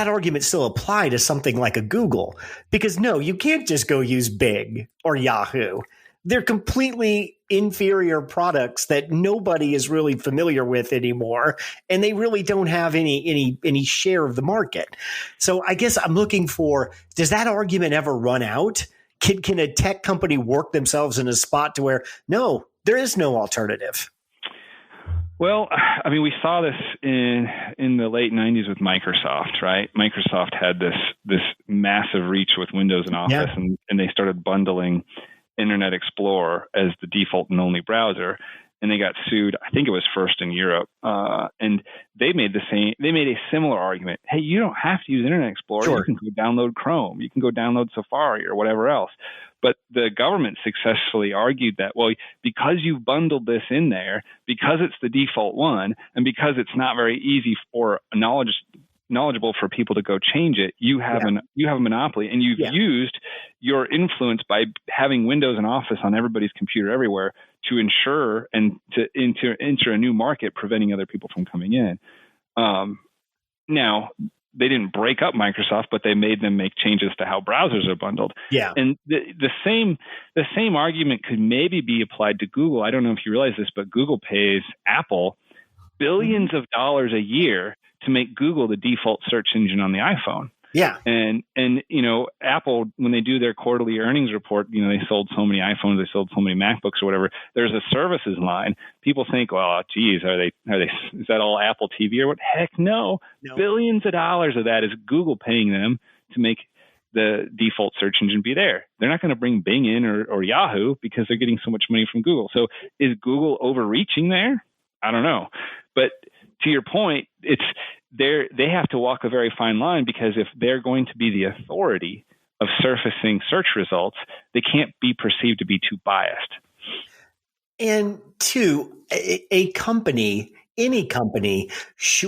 argument still apply to something like a Google? Because no, you can't just go use Bing or Yahoo. They're completely inferior products that nobody is really familiar with anymore, and they really don't have any share of the market. So I guess I'm looking for, does that argument ever run out? Can a tech company work themselves in a spot to where, no, there is no alternative? Well, I mean, we saw this in the late 90s with Microsoft, right? Microsoft had this massive reach with Windows and Office, and they started bundling Internet Explorer as the default and only browser, and they got sued. I think it was first in Europe, and they made a similar argument. Hey, you don't have to use Internet Explorer. Sure. You can go download Chrome. You can go download Safari or whatever else. But the government successfully argued that, well, because you've bundled this in there, because it's the default one, and because it's not very easy or knowledgeable for people to go change it, you have a monopoly, and you've used your influence by having Windows and Office on everybody's computer everywhere to ensure and to enter a new market, preventing other people from coming in. Now, they didn't break up Microsoft, but they made them make changes to how browsers are bundled. Yeah. And the same argument could maybe be applied to Google. I don't know if you realize this, but Google pays Apple billions of dollars a year to make Google the default search engine on the iPhone. Yeah. And Apple, when they do their quarterly earnings report, they sold so many iPhones, they sold so many MacBooks or whatever. There's a services line. People think, well, geez, is that all Apple TV or what? Heck no. Billions of dollars of that is Google paying them to make the default search engine be there. They're not going to bring Bing in or Yahoo because they're getting so much money from Google. So is Google overreaching there? I don't know. But to your point, they have to walk a very fine line, because if they're going to be the authority of surfacing search results, they can't be perceived to be too biased. And two, a company, any company,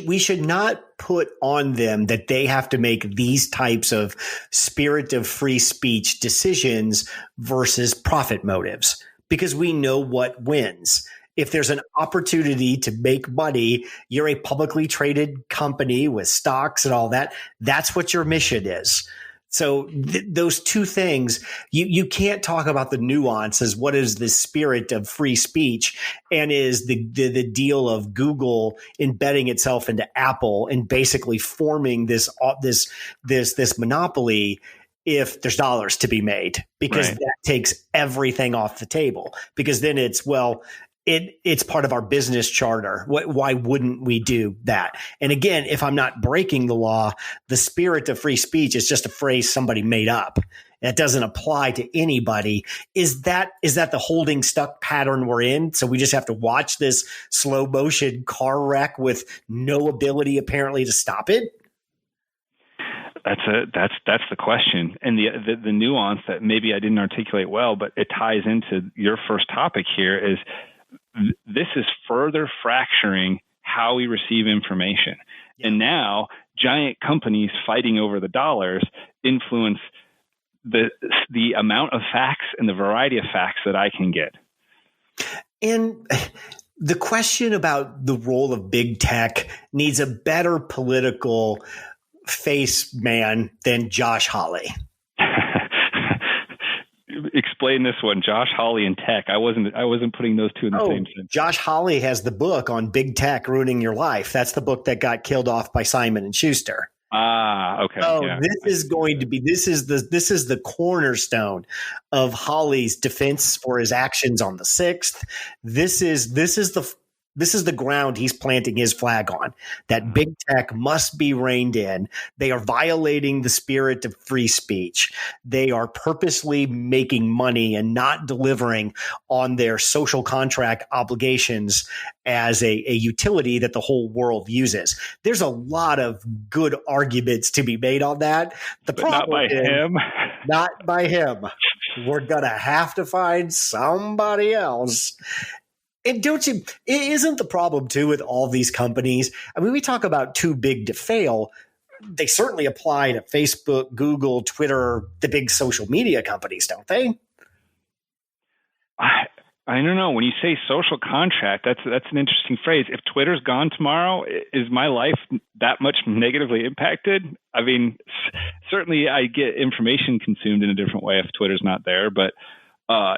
we should not put on them that they have to make these types of spirit of free speech decisions versus profit motives, because we know what wins. If there's an opportunity to make money, you're a publicly traded company with stocks and all that. That's what your mission is. So those two things, you can't talk about the nuances. What is the spirit of free speech, and is the deal of Google embedding itself into Apple and basically forming this monopoly if there's dollars to be made, because Right. that takes everything off the table, because then it's part of our business charter. Why wouldn't we do that? And again, if I'm not breaking the law, the spirit of free speech is just a phrase somebody made up. It doesn't apply to anybody. Is that the holding stuck pattern we're in? So we just have to watch this slow motion car wreck with no ability apparently to stop it? That's the question, and the nuance that maybe I didn't articulate well, but it ties into your first topic here is, this is further fracturing how we receive information. Yeah. And now giant companies fighting over the dollars influence the amount of facts and the variety of facts that I can get. And the question about the role of big tech needs a better political face man than Josh Hawley. Explain this one, Josh Hawley and tech. I wasn't putting those two in the same sentence. Josh Hawley has the book on big tech ruining your life. That's the book that got killed off by Simon and Schuster. Okay. So yeah. This is the cornerstone of Hawley's defense for his actions on the 6th. This is the ground he's planting his flag on, that big tech must be reined in. They are violating the spirit of free speech. They are purposely making money and not delivering on their social contract obligations as a utility that the whole world uses. There's a lot of good arguments to be made on that. The problem is not by him. We're going to have to find somebody else. And isn't the problem too with all these companies? I mean, we talk about too big to fail. They certainly apply to Facebook, Google, Twitter, the big social media companies, don't they? I don't know. When you say social contract, that's an interesting phrase. If Twitter's gone tomorrow, is my life that much negatively impacted? I mean, certainly I get information consumed in a different way if Twitter's not there, but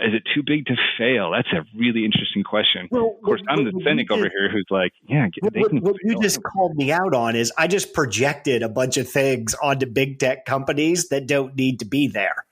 is it too big to fail? That's a really interesting question. Well, of course, I'm the cynic over here who's like, yeah, they can. What you just called me out on is I just projected a bunch of things onto big tech companies that don't need to be there.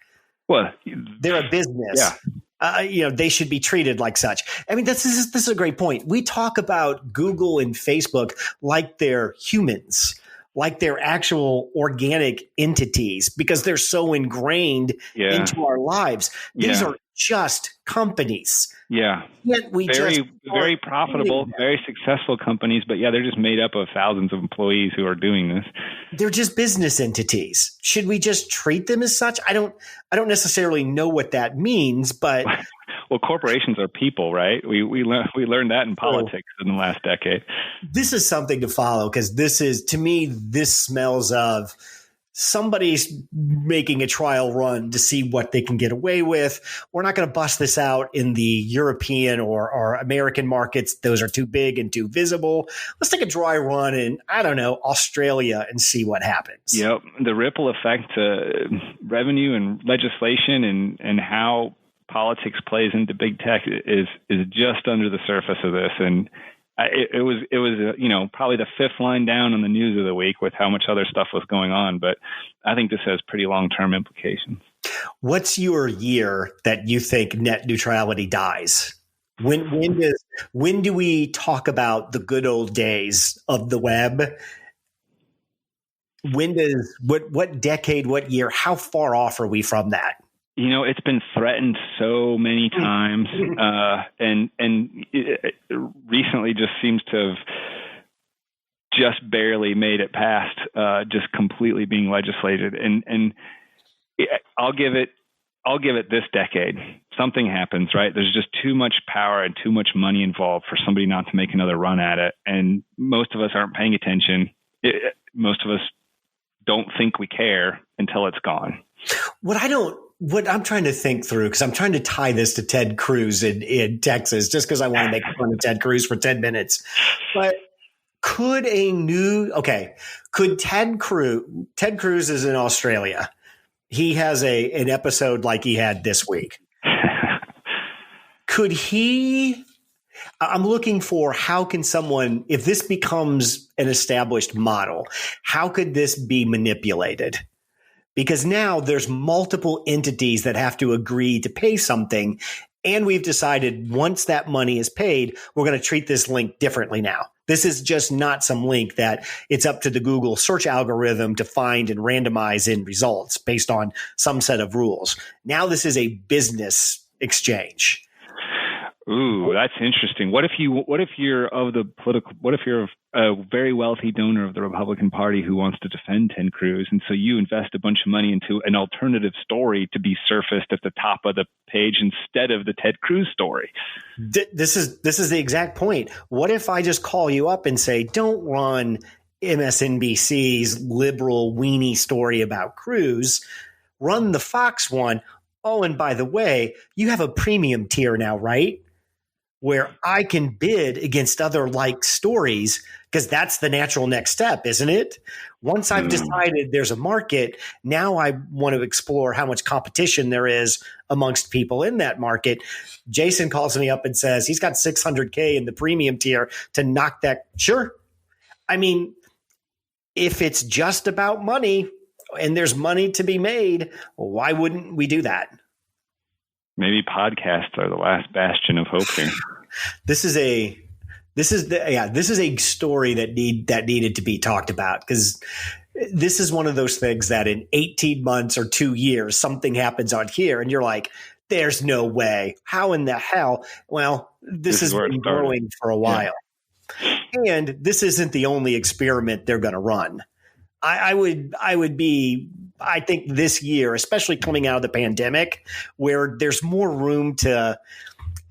Well, they're a business. Yeah. They should be treated like such. I mean, this is a great point. We talk about Google and Facebook like they're humans, like they're actual organic entities, because they're so ingrained into our lives. These are just companies. Yeah. Very profitable, very successful companies, but they're just made up of thousands of employees who are doing this. They're just business entities. Should we just treat them as such? I don't necessarily know what that means, but well, corporations are people, right? We learned that in politics in the last decade. This is something to follow, because to me, this smells of somebody's making a trial run to see what they can get away with. We're not going to bust this out in the European or American markets. Those are too big and too visible. Let's take a dry run in, Australia and see what happens. Yep. The ripple effect to revenue and legislation and how politics plays into big tech is just under the surface of this. And it was probably the 5th line down on the news of the week with how much other stuff was going on. But I think this has pretty long-term implications. What's your year that you think net neutrality dies? When do we talk about the good old days of the web? What decade, what year, how far off are we from that? It's been threatened so many times, and it recently just seems to have just barely made it past just completely being legislated. And I'll give it this decade. Something happens, right? There's just too much power and too much money involved for somebody not to make another run at it. And most of us aren't paying attention. Most of us don't think we care until it's gone. What I'm trying to think through, because I'm trying to tie this to Ted Cruz in Texas, just because I want to make fun of Ted Cruz for 10 minutes. But could Ted Cruz is in Australia. He has an episode like he had this week. Could he, I'm looking for how can someone, if this becomes an established model, how could this be manipulated? Because now there's multiple entities that have to agree to pay something. And we've decided once that money is paid, we're going to treat this link differently now. This is just not some link that it's up to the Google search algorithm to find and randomize in results based on some set of rules. Now this is a business exchange. Ooh, that's interesting. What if you're a very wealthy donor of the Republican Party who wants to defend Ted Cruz, and so you invest a bunch of money into an alternative story to be surfaced at the top of the page instead of the Ted Cruz story? This is the exact point. What if I just call you up and say, don't run MSNBC's liberal weenie story about Cruz, run the Fox one. Oh, and by the way, you have a premium tier now, right? Where I can bid against other like stories, because that's the natural next step, isn't it? Once I've decided there's a market, now I want to explore how much competition there is amongst people in that market. Jason calls me up and says he's got $600K in the premium tier to knock that. Sure. I mean, if it's just about money and there's money to be made, why wouldn't we do that? Maybe podcasts are the last bastion of hope here. This is a story that needed to be talked about, because this is one of those things that in 18 months or 2 years, something happens on here and you're like, there's no way. How in the hell? Well, this has been growing for a while. Yeah. And this isn't the only experiment they're going to run. I think this year, especially coming out of the pandemic, where there's more room to,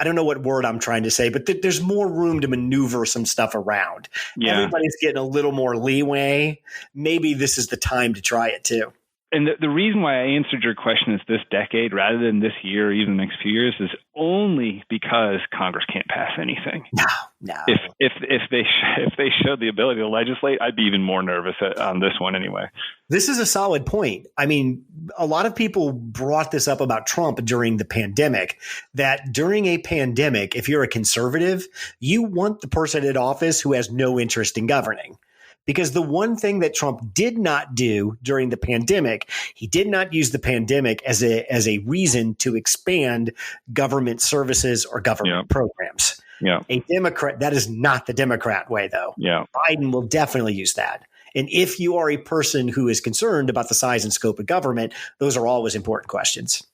I don't know what word I'm trying to say, but there's more room to maneuver some stuff around. Yeah. Everybody's getting a little more leeway. Maybe this is the time to try it too. And the reason why I answered your question as this decade rather than this year or even the next few years is only because Congress can't pass anything. No. If they showed the ability to legislate, I'd be even more nervous on this one anyway. This is a solid point. I mean, a lot of people brought this up about Trump during the pandemic, that during a pandemic, if you're a conservative, you want the person in office who has no interest in governing. Because the one thing that Trump did not do during the pandemic, he did not use the pandemic as a reason to expand government services or government programs. Yeah. A Democrat, that is not the Democrat way, though. Yeah. Biden will definitely use that. And if you are a person who is concerned about the size and scope of government, those are always important questions.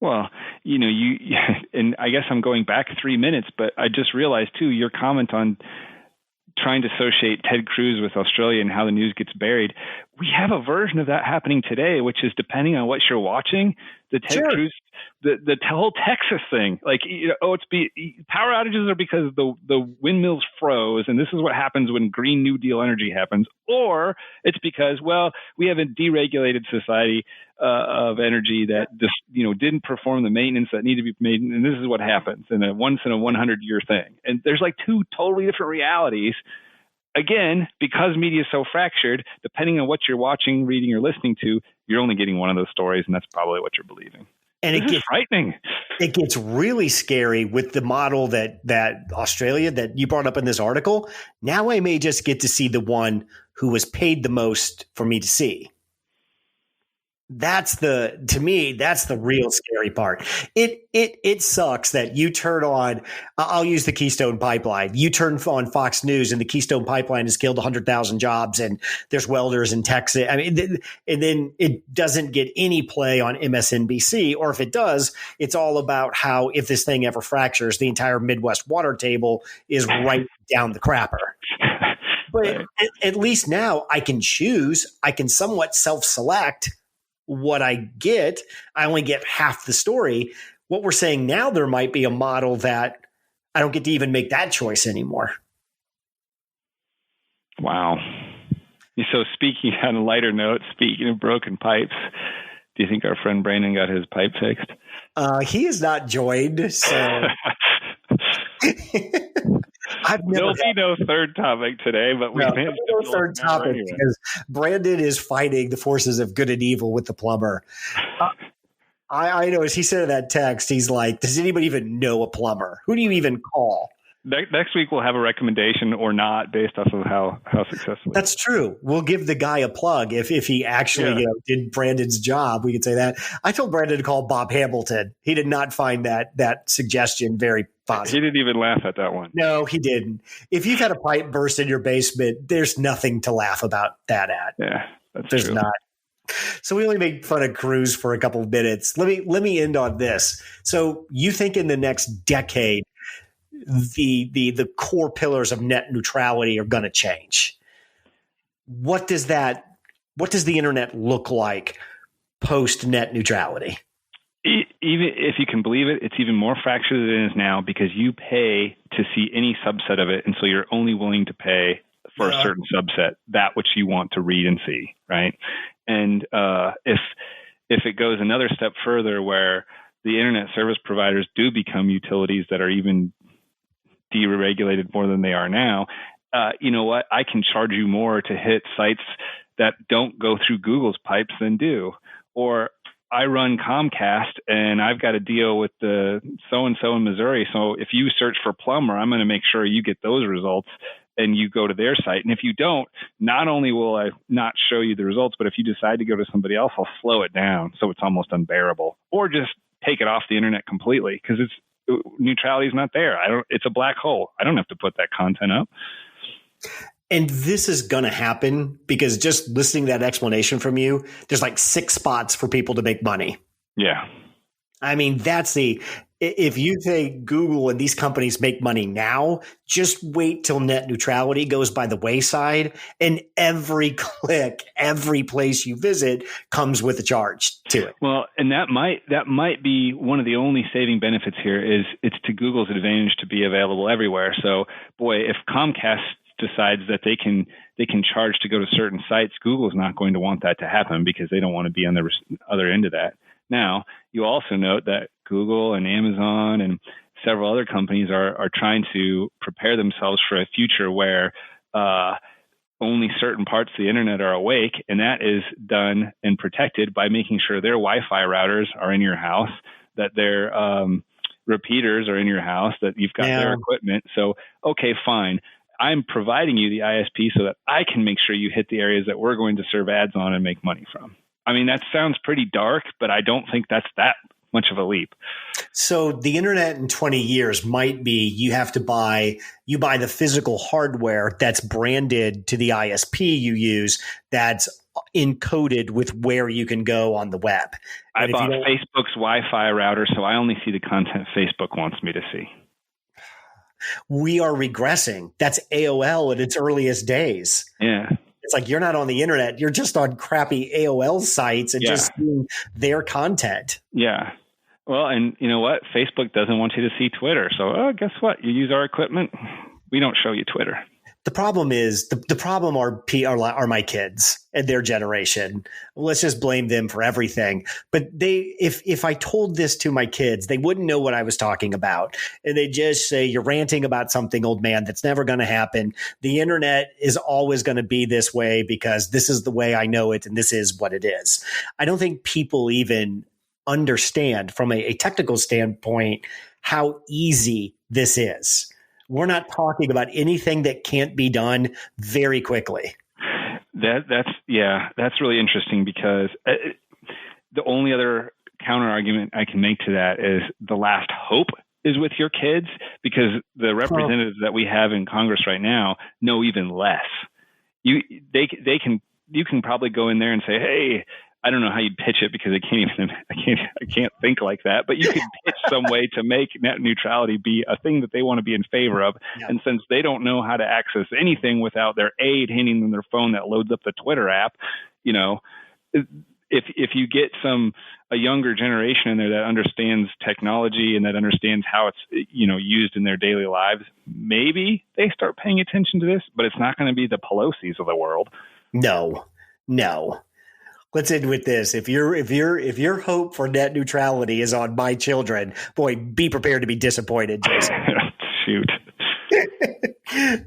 Well, and I guess I'm going back 3 minutes, but I just realized too, your comment on trying to associate Ted Cruz with Australia and how the news gets buried. We have a version of that happening today, which is, depending on what you're watching, the Ted Cruz, the whole Texas thing. Like, power outages are because the windmills froze, and this is what happens when Green New Deal energy happens. Or it's because, we have a deregulated society of energy that just, didn't perform the maintenance that needed to be made, and this is what happens in a once in a 100-year thing. And there's like two totally different realities. Again, because media is so fractured, depending on what you're watching, reading, or listening to, you're only getting one of those stories, and that's probably what you're believing. And it gets frightening. It gets really scary with the model that Australia that you brought up in this article. Now I may just get to see the one who was paid the most for me to see. To me, that's the real scary part. It sucks that you turn on, I'll use the Keystone Pipeline. You turn on Fox News and the Keystone Pipeline has killed 100,000 jobs and there's welders in Texas. I mean, and then it doesn't get any play on MSNBC, or if it does, it's all about how if this thing ever fractures, the entire Midwest water table is right down the crapper. But at least now I can choose, I can somewhat self-select what I get. I only get half the story. What we're saying now, there might be a model that I don't get to even make that choice anymore. Wow. So speaking on a lighter note, speaking of broken pipes, do you think our friend Brandon got his pipe fixed? He has not joined, so There'll be no third topic today, but we managed to no third topic anyway. Because Brandon is fighting the forces of good and evil with the plumber. I know, as he said in that text, he's like, does anybody even know a plumber? Who do you even call? Next week we'll have a recommendation or not based off of how successful. That's true. We'll give the guy a plug if he actually did Brandon's job. We could say that. I told Brandon to call Bob Hamilton. He did not find that suggestion very positive. He didn't even laugh at that one. No, he didn't. If you've had a pipe burst in your basement, there's nothing to laugh about that at. Yeah, there's true. Not. So we only made fun of Cruz for a couple of minutes. Let me end on this. So you think in the next decade, the core pillars of net neutrality are going to change? What does the internet look like post net neutrality? Even if you can believe it, it's even more fractured than it is now because you pay to see any subset of it. And so you're only willing to pay for a certain subset, that which you want to read and see. Right. And if it goes another step further where the internet service providers do become utilities that are even deregulated more than they are now, you know what? I can charge you more to hit sites that don't go through Google's pipes than do. Or I run Comcast and I've got a deal with the so-and-so in Missouri. So if you search for plumber, I'm going to make sure you get those results and you go to their site. And if you don't, not only will I not show you the results, but if you decide to go to somebody else, I'll slow it down so it's almost unbearable, or just take it off the internet completely because neutrality is not there. It's a black hole. I don't have to put that content up. And this is going to happen because just listening to that explanation from you, there's like 6 spots for people to make money. Yeah. I mean, if you think Google and these companies make money now, just wait till net neutrality goes by the wayside and every click, every place you visit comes with a charge to it. Well, and that might be one of the only saving benefits here is it's to Google's advantage to be available everywhere. So boy, if Comcast decides that they can charge to go to certain sites, Google's not going to want that to happen because they don't want to be on the other end of that. Now, you also note that Google and Amazon and several other companies are trying to prepare themselves for a future where only certain parts of the internet are awake, and that is done and protected by making sure their Wi-Fi routers are in your house, that their repeaters are in your house, that you've got their equipment. So, okay, fine. I'm providing you the ISP so that I can make sure you hit the areas that we're going to serve ads on and make money from. I mean, that sounds pretty dark, but I don't think that's that much of a leap. So the internet in 20 years might be you buy the physical hardware that's branded to the ISP you use that's encoded with where you can go on the web. I bought Facebook's Wi-Fi router, so I only see the content Facebook wants me to see. We are regressing. That's AOL in its earliest days. Yeah. It's like you're not on the internet. You're just on crappy AOL sites and just seeing their content. Yeah. Well, and you know what? Facebook doesn't want you to see Twitter. So guess what? You use our equipment. We don't show you Twitter. The problem is the problem are my kids and their generation. Let's just blame them for everything. But if I told this to my kids, they wouldn't know what I was talking about. And they just say, you're ranting about something, old man, that's never going to happen. The internet is always going to be this way because this is the way I know it. And this is what it is. I don't think people even understand from a technical standpoint how easy this is. We're not talking about anything that can't be done very quickly. That's really interesting because the only other counter argument I can make to that is the last hope is with your kids, because the representatives that we have in Congress right now know even less. You can probably go in there and say, hey, I don't know how you'd pitch it because I can't think like that, but you could pitch some way to make net neutrality be a thing that they want to be in favor of. Yeah. And since they don't know how to access anything without their aide handing them their phone that loads up the Twitter app, if you get a younger generation in there that understands technology and that understands how it's, used in their daily lives, maybe they start paying attention to this, but it's not going to be the Pelosi's of the world. No. Let's end with this. If your hope for net neutrality is on my children, boy, be prepared to be disappointed, Jason. Shoot.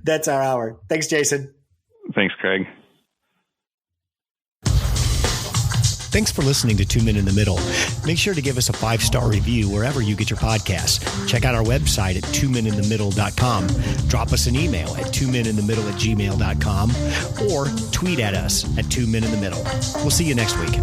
That's our hour. Thanks, Jason. Thanks, Craig. Thanks for listening to 2 Men in the Middle. Make sure to give us a 5-star review wherever you get your podcasts. Check out our website at 2meninthemiddle.com. Drop us an email at 2meninthemiddle@gmail.com or tweet at us at 2 Men in the Middle. We'll see you next week.